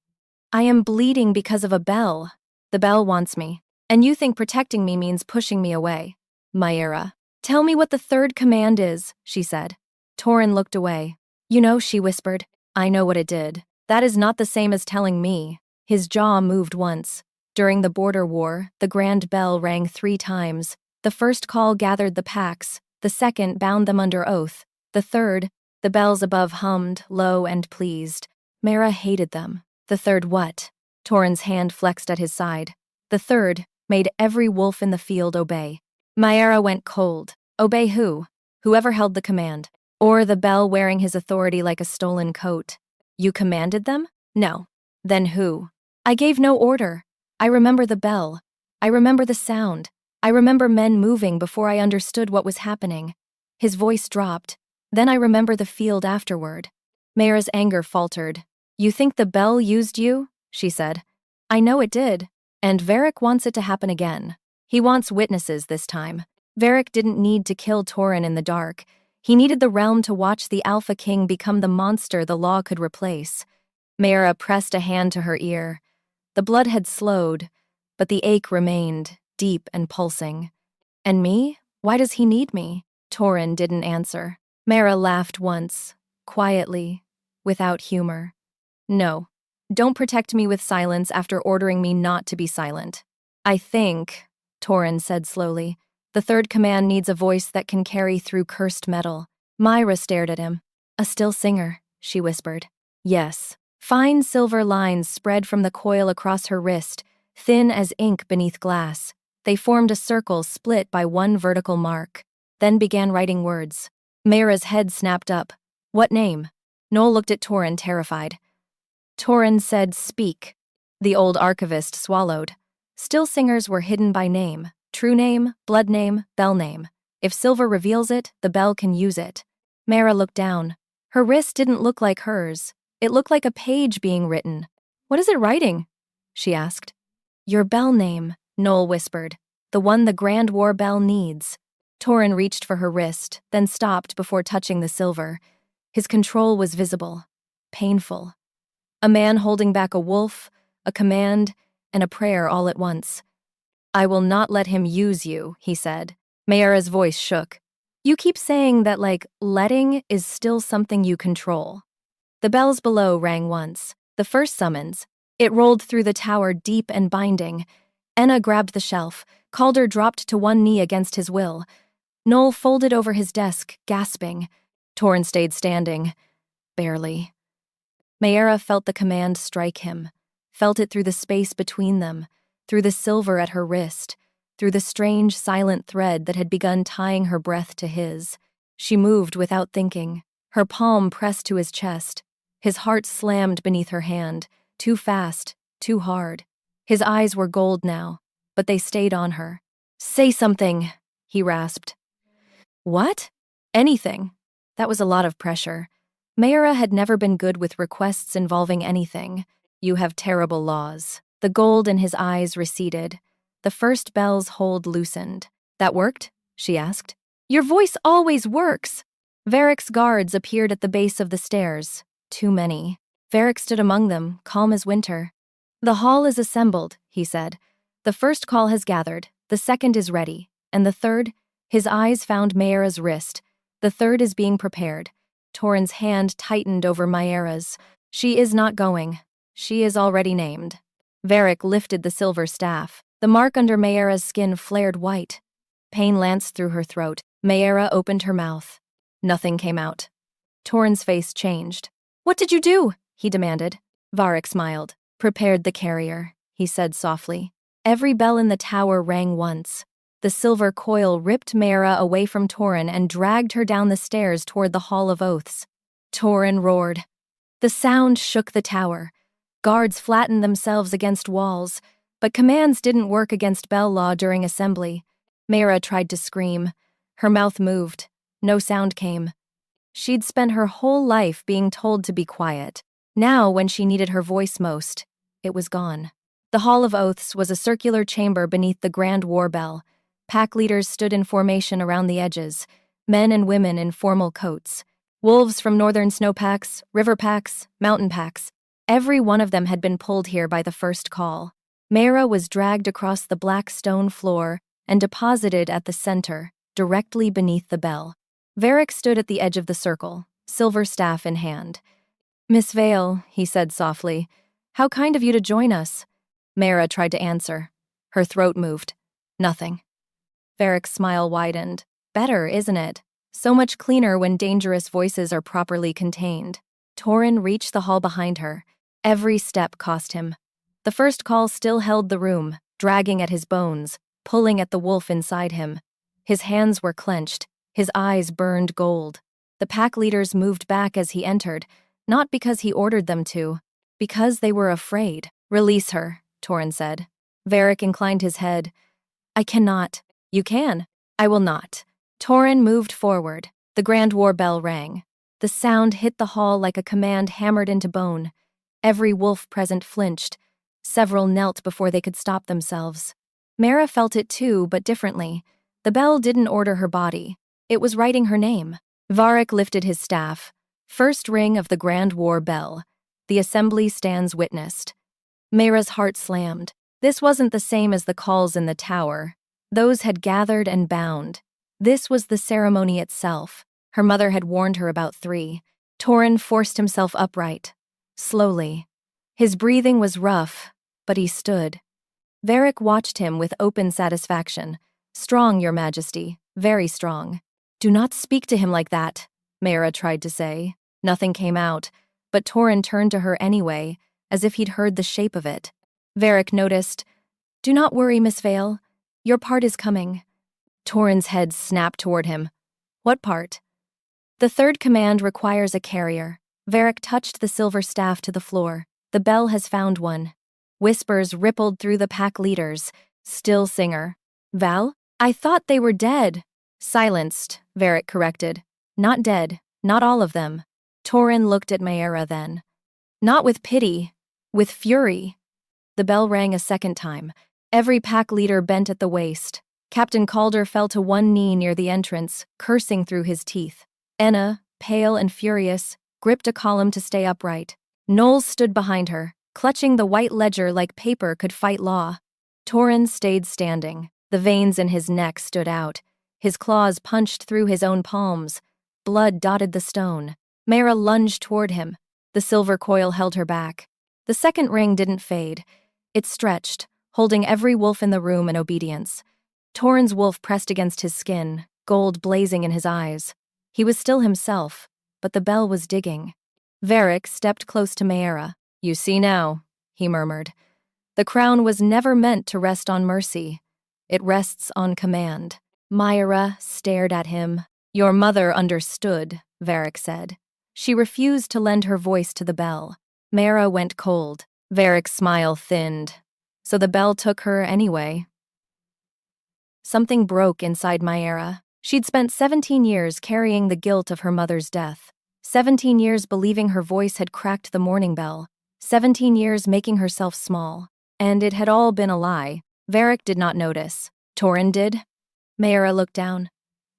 I am bleeding because of a bell. The bell wants me. And you think protecting me means pushing me away. Maera, tell me what the third command is," she said. Torin looked away. "You know," she whispered, "I know what it did. That is not the same as telling me." His jaw moved once. During the border war, the grand bell rang 3 times. The first call gathered the packs, the second bound them under oath, the third, the bells above hummed, low and pleased. Maera hated them. The third what? Torin's hand flexed at his side. The third made every wolf in the field obey. Maera went cold. Obey who? Whoever held the command. Or the bell wearing his authority like a stolen coat. You commanded them? No. Then who? I gave no order. I remember the bell. I remember the sound. I remember men moving before I understood what was happening. His voice dropped. Then I remember the field afterward. Maera's anger faltered. You think the bell used you? She said. I know it did. And Varric wants it to happen again. He wants witnesses this time. Varric didn't need to kill Torin in the dark. He needed the realm to watch the Alpha King become the monster the law could replace. Maera pressed a hand to her ear. The blood had slowed, but the ache remained, deep and pulsing. And me? Why does he need me? Torin didn't answer. Maera laughed once, quietly, without humor. No, don't protect me with silence after ordering me not to be silent. I think, Torin said slowly, the third command needs a voice that can carry through cursed metal. Maera stared at him. A still singer, she whispered. Yes. Fine silver lines spread from the coil across her wrist, thin as ink beneath glass. They formed a circle split by one vertical mark, then began writing words. Maera's head snapped up. What name? Noel looked at Torin, terrified. Torin said, speak. The old archivist swallowed. Still singers were hidden by name. True name, blood name, bell name. If Silver reveals it, the bell can use it. Maera looked down. Her wrist didn't look like hers. It looked like a page being written. What is it writing? She asked. Your bell name, Noel whispered. The one the Grand War bell needs. Torin reached for her wrist, then stopped before touching the silver. His control was visible. Painful. A man holding back a wolf, a command, and a prayer all at once. I will not let him use you, he said. Maera's voice shook. You keep saying that, letting is still something you control. The bells below rang once. The first summons. It rolled through the tower deep and binding. Enna grabbed the shelf. Calder dropped to one knee against his will. Noel folded over his desk, gasping. Torin stayed standing. Barely. Maera felt the command strike him. Felt it through the space between them, through the silver at her wrist, through the strange, silent thread that had begun tying her breath to his. She moved without thinking, her palm pressed to his chest. His heart slammed beneath her hand, too fast, too hard. His eyes were gold now, but they stayed on her. Say something, he rasped. What? Anything. That was a lot of pressure. Maera had never been good with requests involving anything. You have terrible laws. The gold in his eyes receded. The first bell's hold loosened. That worked? She asked. Your voice always works. Varric's guards appeared at the base of the stairs. Too many. Varric stood among them, calm as winter. The hall is assembled, he said. The first call has gathered. The second is ready. And the third? His eyes found Maera's wrist. The third is being prepared. Torin's hand tightened over Maera's. She is not going. She is already named. Varric lifted the silver staff. The mark under Maera's skin flared white. Pain lanced through her throat. Maera opened her mouth. Nothing came out. Torin's face changed. What did you do? He demanded. Varric smiled. Prepared the carrier, he said softly. Every bell in the tower rang once. The silver coil ripped Maera away from Torin and dragged her down the stairs toward the Hall of Oaths. Torin roared. The sound shook the tower. Guards flattened themselves against walls, but commands didn't work against bell law during assembly. Maera tried to scream. Her mouth moved. No sound came. She'd spent her whole life being told to be quiet. Now, when she needed her voice most, it was gone. The Hall of Oaths was a circular chamber beneath the Grand War Bell. Pack leaders stood in formation around the edges, men and women in formal coats. Wolves from northern snowpacks, river packs, mountain packs. Every one of them had been pulled here by the first call. Maera was dragged across the black stone floor and deposited at the center, directly beneath the bell. Varric stood at the edge of the circle, silver staff in hand. Miss Vale, he said softly, how kind of you to join us. Maera tried to answer. Her throat moved. Nothing. Varric's smile widened. Better, isn't it? So much cleaner when dangerous voices are properly contained. Torin reached the hall behind her. Every step cost him. The first call still held the room, dragging at his bones, pulling at the wolf inside him. His hands were clenched. His eyes burned gold. The pack leaders moved back as he entered, not because he ordered them to, because they were afraid. Release her, Torin said. Varric inclined his head. I cannot. You can. I will not. Torin moved forward. The Grand War Bell rang. The sound hit the hall like a command hammered into bone. Every wolf present flinched. Several knelt before they could stop themselves. Maera felt it too, but differently. The bell didn't order her body. It was writing her name. Varric lifted his staff. First ring of the Grand War Bell. The assembly stands witnessed. Maera's heart slammed. This wasn't the same as the calls in the tower. Those had gathered and bound. This was the ceremony itself. Her mother had warned her about 3. Torin forced himself upright. Slowly. His breathing was rough, but he stood. Varric watched him with open satisfaction. Strong, Your Majesty. Very strong. Do not speak to him like that, Maera tried to say. Nothing came out, but Torin turned to her anyway, as if he'd heard the shape of it. Varric noticed. Do not worry, Miss Vale. Your part is coming. Torin's head snapped toward him. What part? The third command requires a carrier. Varric touched the silver staff to the floor. The bell has found one. Whispers rippled through the pack leaders. Still Singer. Val? I thought they were dead. Silenced, Varric corrected. Not dead, not all of them. Torin looked at Maera then. Not with pity, with fury. The bell rang a second time. Every pack leader bent at the waist. Captain Calder fell to one knee near the entrance, cursing through his teeth. Enna, pale and furious, gripped a column to stay upright. Knowles stood behind her, clutching the white ledger like paper could fight law. Torin stayed standing. The veins in his neck stood out. His claws punched through his own palms. Blood dotted the stone. Maera lunged toward him. The silver coil held her back. The second ring didn't fade. It stretched, holding every wolf in the room in obedience. Torin's wolf pressed against his skin, gold blazing in his eyes. He was still himself, but the bell was digging. Varric stepped close to Maera. You see now, he murmured. The crown was never meant to rest on mercy. It rests on command. Maera stared at him. Your mother understood, Varric said. She refused to lend her voice to the bell. Maera went cold. Varric's smile thinned. So the bell took her anyway. Something broke inside Maera. She'd spent 17 years carrying the guilt of her mother's death. 17 years believing her voice had cracked the morning bell. 17 years making herself small. And it had all been a lie. Varric did not notice. Torin did. Maera looked down.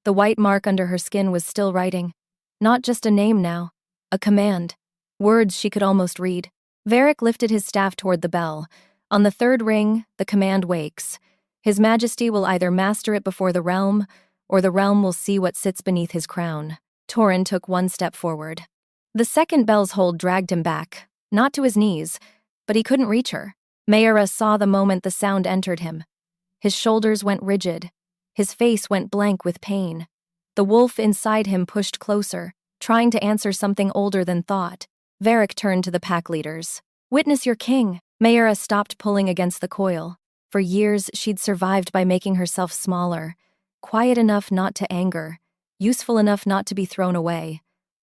The white mark under her skin was still writing. Not just a name now. A command. Words she could almost read. Varric lifted his staff toward the bell. On the third ring, the command wakes. His Majesty will either master it before the realm, or the realm will see what sits beneath his crown. Torin took one step forward. The second bell's hold dragged him back, not to his knees, but he couldn't reach her. Maera saw the moment the sound entered him. His shoulders went rigid. His face went blank with pain. The wolf inside him pushed closer, trying to answer something older than thought. Varric turned to the pack leaders. Witness your king. Maera stopped pulling against the coil. For years, she'd survived by making herself smaller, quiet enough not to anger, useful enough not to be thrown away,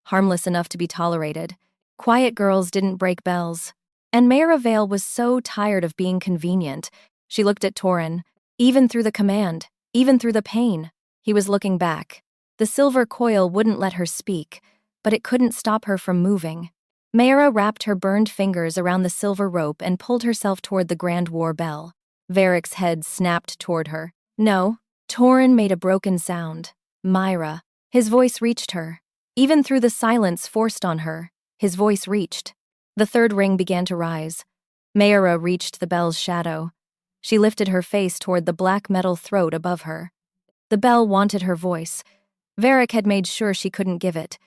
harmless enough to be tolerated. Quiet girls didn't break bells. And Maera Vale was so tired of being convenient. She looked at Torin. Even through the command, even through the pain, he was looking back. The silver coil wouldn't let her speak, but it couldn't stop her from moving. Maera wrapped her burned fingers around the silver rope and pulled herself toward the Grand War bell. Varric's head snapped toward her. No. Torin made a broken sound. Maera. His voice reached her. Even through the silence forced on her, his voice reached. The third ring began to rise. Maera reached the bell's shadow. She lifted her face toward the black metal throat above her. The bell wanted her voice. Varric had made sure she couldn't give it,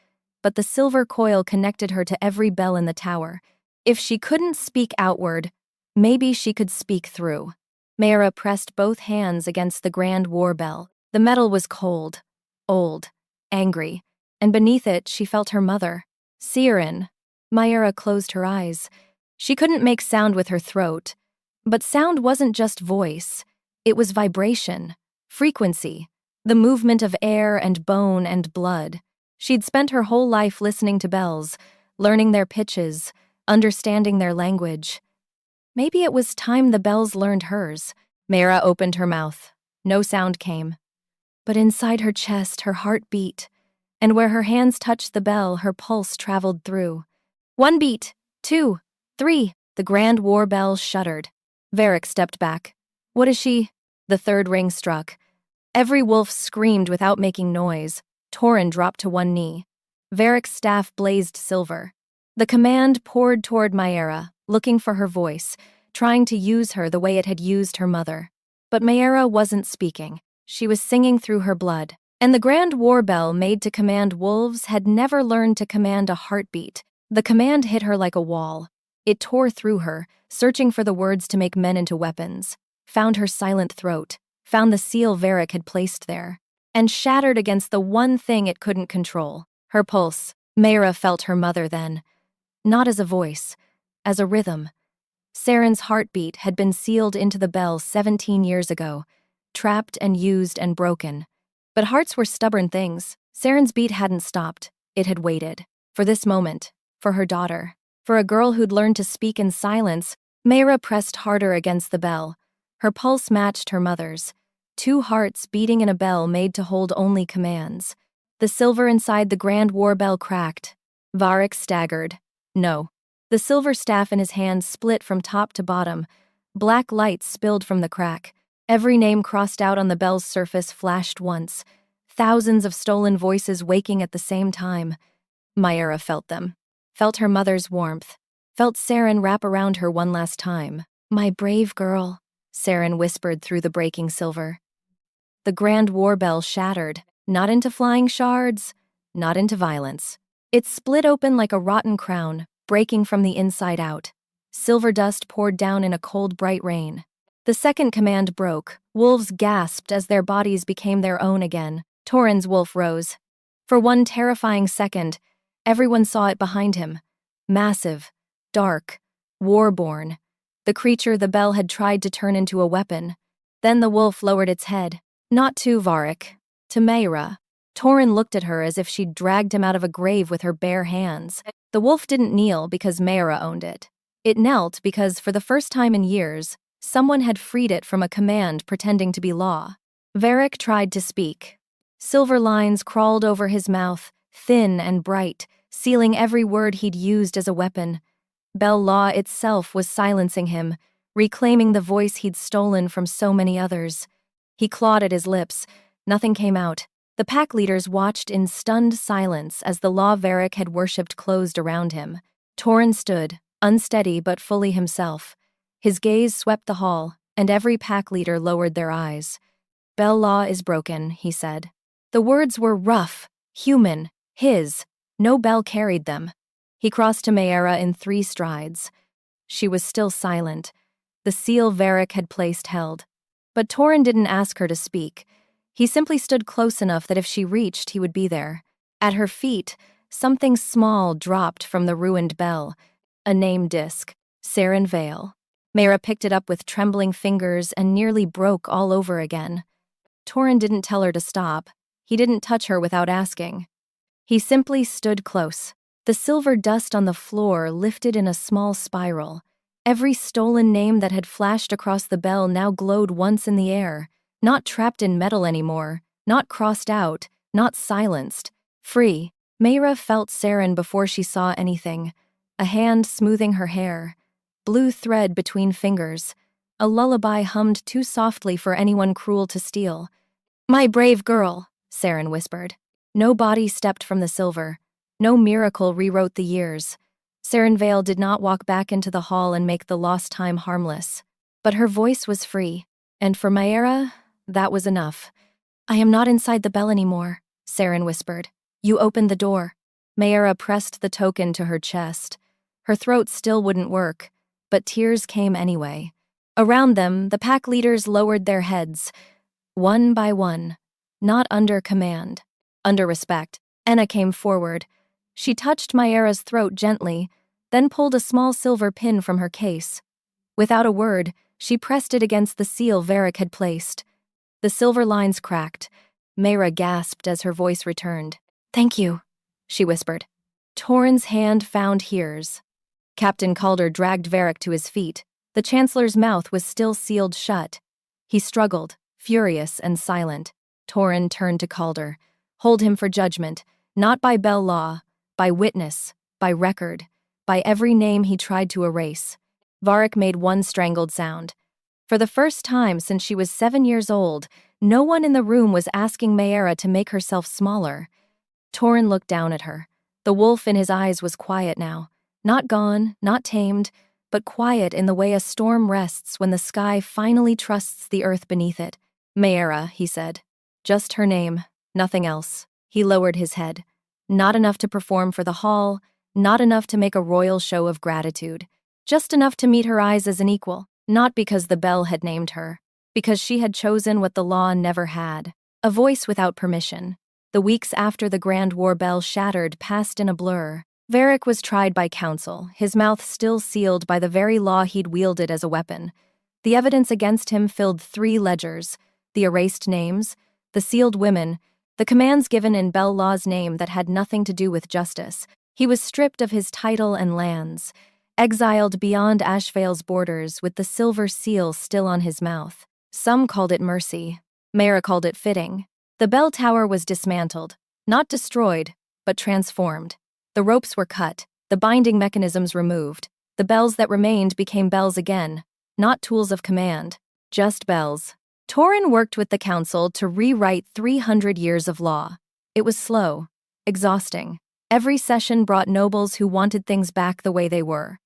but the silver coil connected her to every bell in the tower. If she couldn't speak outward, maybe she could speak through. Maera pressed both hands against the Grand War bell. The metal was cold, old, angry, and beneath it she felt her mother. Siren. Maera closed her eyes. She couldn't make sound with her throat, but sound wasn't just voice. It was vibration, frequency, the movement of air and bone and blood. She'd spent her whole life listening to bells, learning their pitches, understanding their language. Maybe it was time the bells learned hers. Maera opened her mouth. No sound came. But inside her chest, her heart beat, and where her hands touched the bell, her pulse traveled through. 1 beat, 2, 3. The Grand War bell shuddered. Varric stepped back. What is she? The third ring struck. Every wolf screamed without making noise. Torin dropped to one knee. Varric's staff blazed silver. The command poured toward Maera, looking for her voice, trying to use her the way it had used her mother. But Maera wasn't speaking. She was singing through her blood. And the Grand War bell made to command wolves had never learned to command a heartbeat. The command hit her like a wall. It tore through her, searching for the words to make men into weapons, found her silent throat, found the seal Varric had placed there, and shattered against the one thing it couldn't control, her pulse. Maera felt her mother then, not as a voice, as a rhythm. Saren's heartbeat had been sealed into the bell 17 years ago, trapped and used and broken. But hearts were stubborn things. Saren's beat hadn't stopped. It had waited. For this moment. For her daughter. For a girl who'd learned to speak in silence. Maera pressed harder against the bell. Her pulse matched her mother's. 2 hearts beating in a bell made to hold only commands. The silver inside the Grand War bell cracked. Varric staggered. No. The silver staff in his hand split from top to bottom. Black light spilled from the crack. Every name crossed out on the bell's surface flashed once. Thousands of stolen voices waking at the same time. Maera felt them. Felt her mother's warmth. Felt Saren wrap around her one last time. My brave girl, Saren whispered through the breaking silver. The Grand War bell shattered, not into flying shards, not into violence. It split open like a rotten crown, breaking from the inside out. Silver dust poured down in a cold, bright rain. The second command broke. Wolves gasped as their bodies became their own again. Torin's wolf rose. For one terrifying second, everyone saw it behind him. Massive, dark, war-born. The creature the bell had tried to turn into a weapon. Then the wolf lowered its head. Not to Varric, to Maera. Torin looked at her as if she'd dragged him out of a grave with her bare hands. The wolf didn't kneel because Maera owned it. It knelt because, for the first time in years, someone had freed it from a command pretending to be law. Varric tried to speak. Silver lines crawled over his mouth, thin and bright, sealing every word he'd used as a weapon. Bell law itself was silencing him, reclaiming the voice he'd stolen from so many others. He clawed at his lips. Nothing came out. The pack leaders watched in stunned silence as the law Varric had worshipped closed around him. Torin stood, unsteady but fully himself. His gaze swept the hall, and every pack leader lowered their eyes. Bell law is broken, he said. The words were rough, human, his. No bell carried them. He crossed to Maera in 3 strides. She was still silent. The seal Varric had placed held. But Torin didn't ask her to speak. He simply stood close enough that if she reached, he would be there. At her feet, something small dropped from the ruined bell. A name disc. Saren Vale. Maera picked it up with trembling fingers and nearly broke all over again. Torin didn't tell her to stop. He didn't touch her without asking. He simply stood close. The silver dust on the floor lifted in a small spiral. Every stolen name that had flashed across the bell now glowed once in the air, not trapped in metal anymore, not crossed out, not silenced. Free. Maera felt Saren before she saw anything. A hand smoothing her hair. Blue thread between fingers. A lullaby hummed too softly for anyone cruel to steal. "My brave girl," Saren whispered. No body stepped from the silver. No miracle rewrote the years. Saren Vale did not walk back into the hall and make the lost time harmless. But her voice was free. And for Maera, that was enough. "I am not inside the bell anymore," Saren whispered. "You opened the door." Maera pressed the token to her chest. Her throat still wouldn't work, but tears came anyway. Around them, the pack leaders lowered their heads, one by one, not under command, under respect. Enna came forward. She touched Maera's throat gently, then pulled a small silver pin from her case. Without a word, she pressed it against the seal Varric had placed. The silver lines cracked. Maera gasped as her voice returned. "Thank you," she whispered. Torin's hand found Here's. Captain Calder dragged Varric to his feet. The Chancellor's mouth was still sealed shut. He struggled, furious and silent. Torin turned to Calder. Hold him for judgment, not by bell law, by witness, by record, by every name he tried to erase. Varric made one strangled sound. For the first time since she was 7 years old, no one in the room was asking Maera to make herself smaller. Torin looked down at her. The wolf in his eyes was quiet now. Not gone, not tamed, but quiet in the way a storm rests when the sky finally trusts the earth beneath it. "Maera," he said. "Just her name, nothing else." He lowered his head. Not enough to perform for the hall, not enough to make a royal show of gratitude. Just enough to meet her eyes as an equal, not because the bell had named her, because she had chosen what the law never had. A voice without permission. The weeks after the Grand War bell shattered passed in a blur. Varric was tried by counsel, his mouth still sealed by the very law he'd wielded as a weapon. The evidence against him filled 3 ledgers: the erased names, the sealed women, the commands given in Bell Law's name that had nothing to do with justice. He was stripped of his title and lands, exiled beyond Ashvale's borders with the silver seal still on his mouth. Some called it mercy. Maera called it fitting. The bell tower was dismantled, not destroyed, but transformed. The ropes were cut, the binding mechanisms removed. The bells that remained became bells again, not tools of command, just bells. Torin worked with the council to rewrite 300 years of law. It was slow, exhausting. Every session brought nobles who wanted things back the way they were.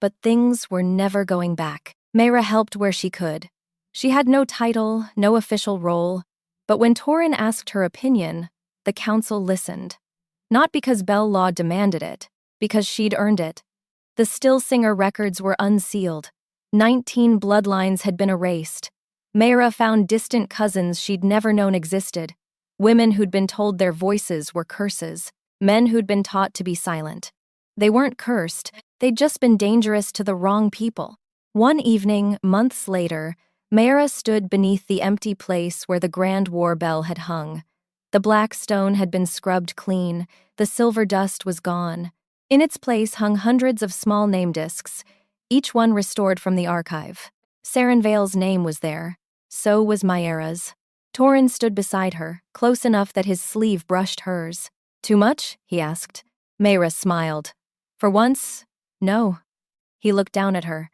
But things were never going back. Maera helped where she could. She had no title, no official role, but when Torin asked her opinion, the council listened. Not because Bell Law demanded it, because she'd earned it. The Stillsinger records were unsealed. 19 bloodlines had been erased. Maera found distant cousins she'd never known existed. Women who'd been told their voices were curses. Men who'd been taught to be silent. They weren't cursed, they'd just been dangerous to the wrong people. One evening, months later, Maera stood beneath the empty place where the Grand War bell had hung. The black stone had been scrubbed clean, the silver dust was gone. In its place hung hundreds of small name discs, each one restored from the archive. Saren Vale's name was there. So was Maera's. Torin stood beside her, close enough that his sleeve brushed hers. "Too much?" he asked. Maera smiled. "For once, no." He looked down at her.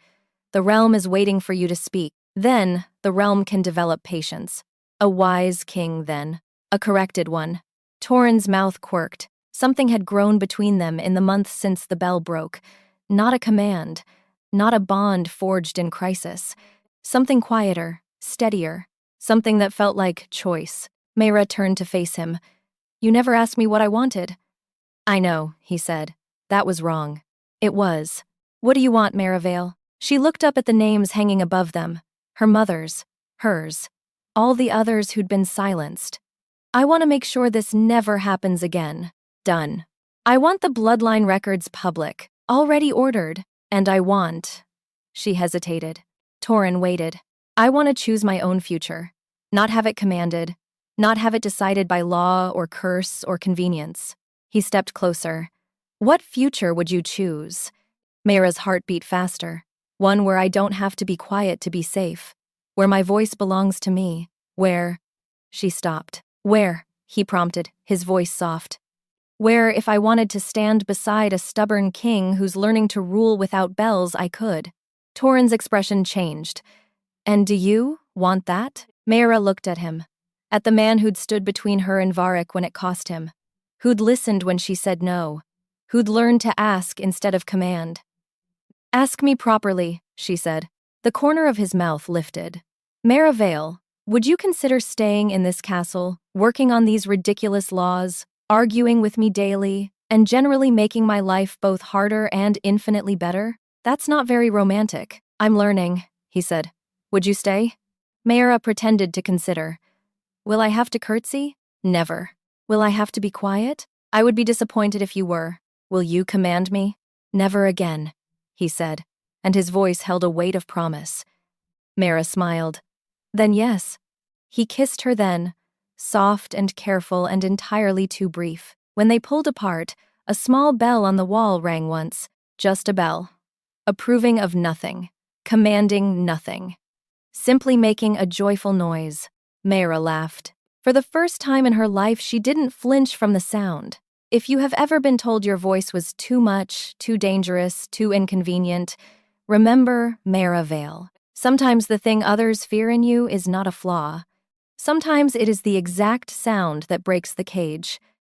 "The realm is waiting for you to speak. Then, the realm can develop patience. A wise king, then. A corrected one." Torin's mouth quirked. Something had grown between them in the months since the bell broke. Not a command. Not a bond forged in crisis. Something quieter, steadier. Something that felt like choice. Maera turned to face him. "You never asked me what I wanted." "I know," he said. "That was wrong." It was. "What do you want, Maera Vale?" She looked up at the names hanging above them. Her mother's. Hers. All the others who'd been silenced. "I want to make sure this never happens again." Done. "I want the bloodline records public, already ordered, and I want..." She hesitated. Torin waited. I want to choose my own future. Not have it commanded. Not have it decided by law or curse or convenience. He stepped closer. What future would you choose? Maera's heart beat faster. One where I don't have to be quiet to be safe. Where my voice belongs to me. Where... She stopped. Where? He prompted, his voice soft. Where, if I wanted to stand beside a stubborn king who's learning to rule without bells, I could. Torin's expression changed. And do you want that? Maera looked at him. At the man who'd stood between her and Varric when it cost him. Who'd listened when she said no. Who'd learned to ask instead of command. Ask me properly, she said. The corner of his mouth lifted. Maera Vale, would you consider staying in this castle, working on these ridiculous laws, arguing with me daily, and generally making my life both harder and infinitely better? That's not very romantic. I'm learning, he said. Would you stay? Maera pretended to consider. Will I have to curtsy? Never. Will I have to be quiet? I would be disappointed if you were. Will you command me? Never again, he said, and his voice held a weight of promise. Maera smiled. Then yes. He kissed her then, soft and careful and entirely too brief. When they pulled apart, a small bell on the wall rang once, just a bell. Approving of nothing, commanding nothing. Simply making a joyful noise. Maera laughed. For the first time in her life, she didn't flinch from the sound. If you have ever been told your voice was too much, too dangerous, too inconvenient, remember Maera Vale. Sometimes the thing others fear in you is not a flaw. Sometimes it is the exact sound that breaks the cage.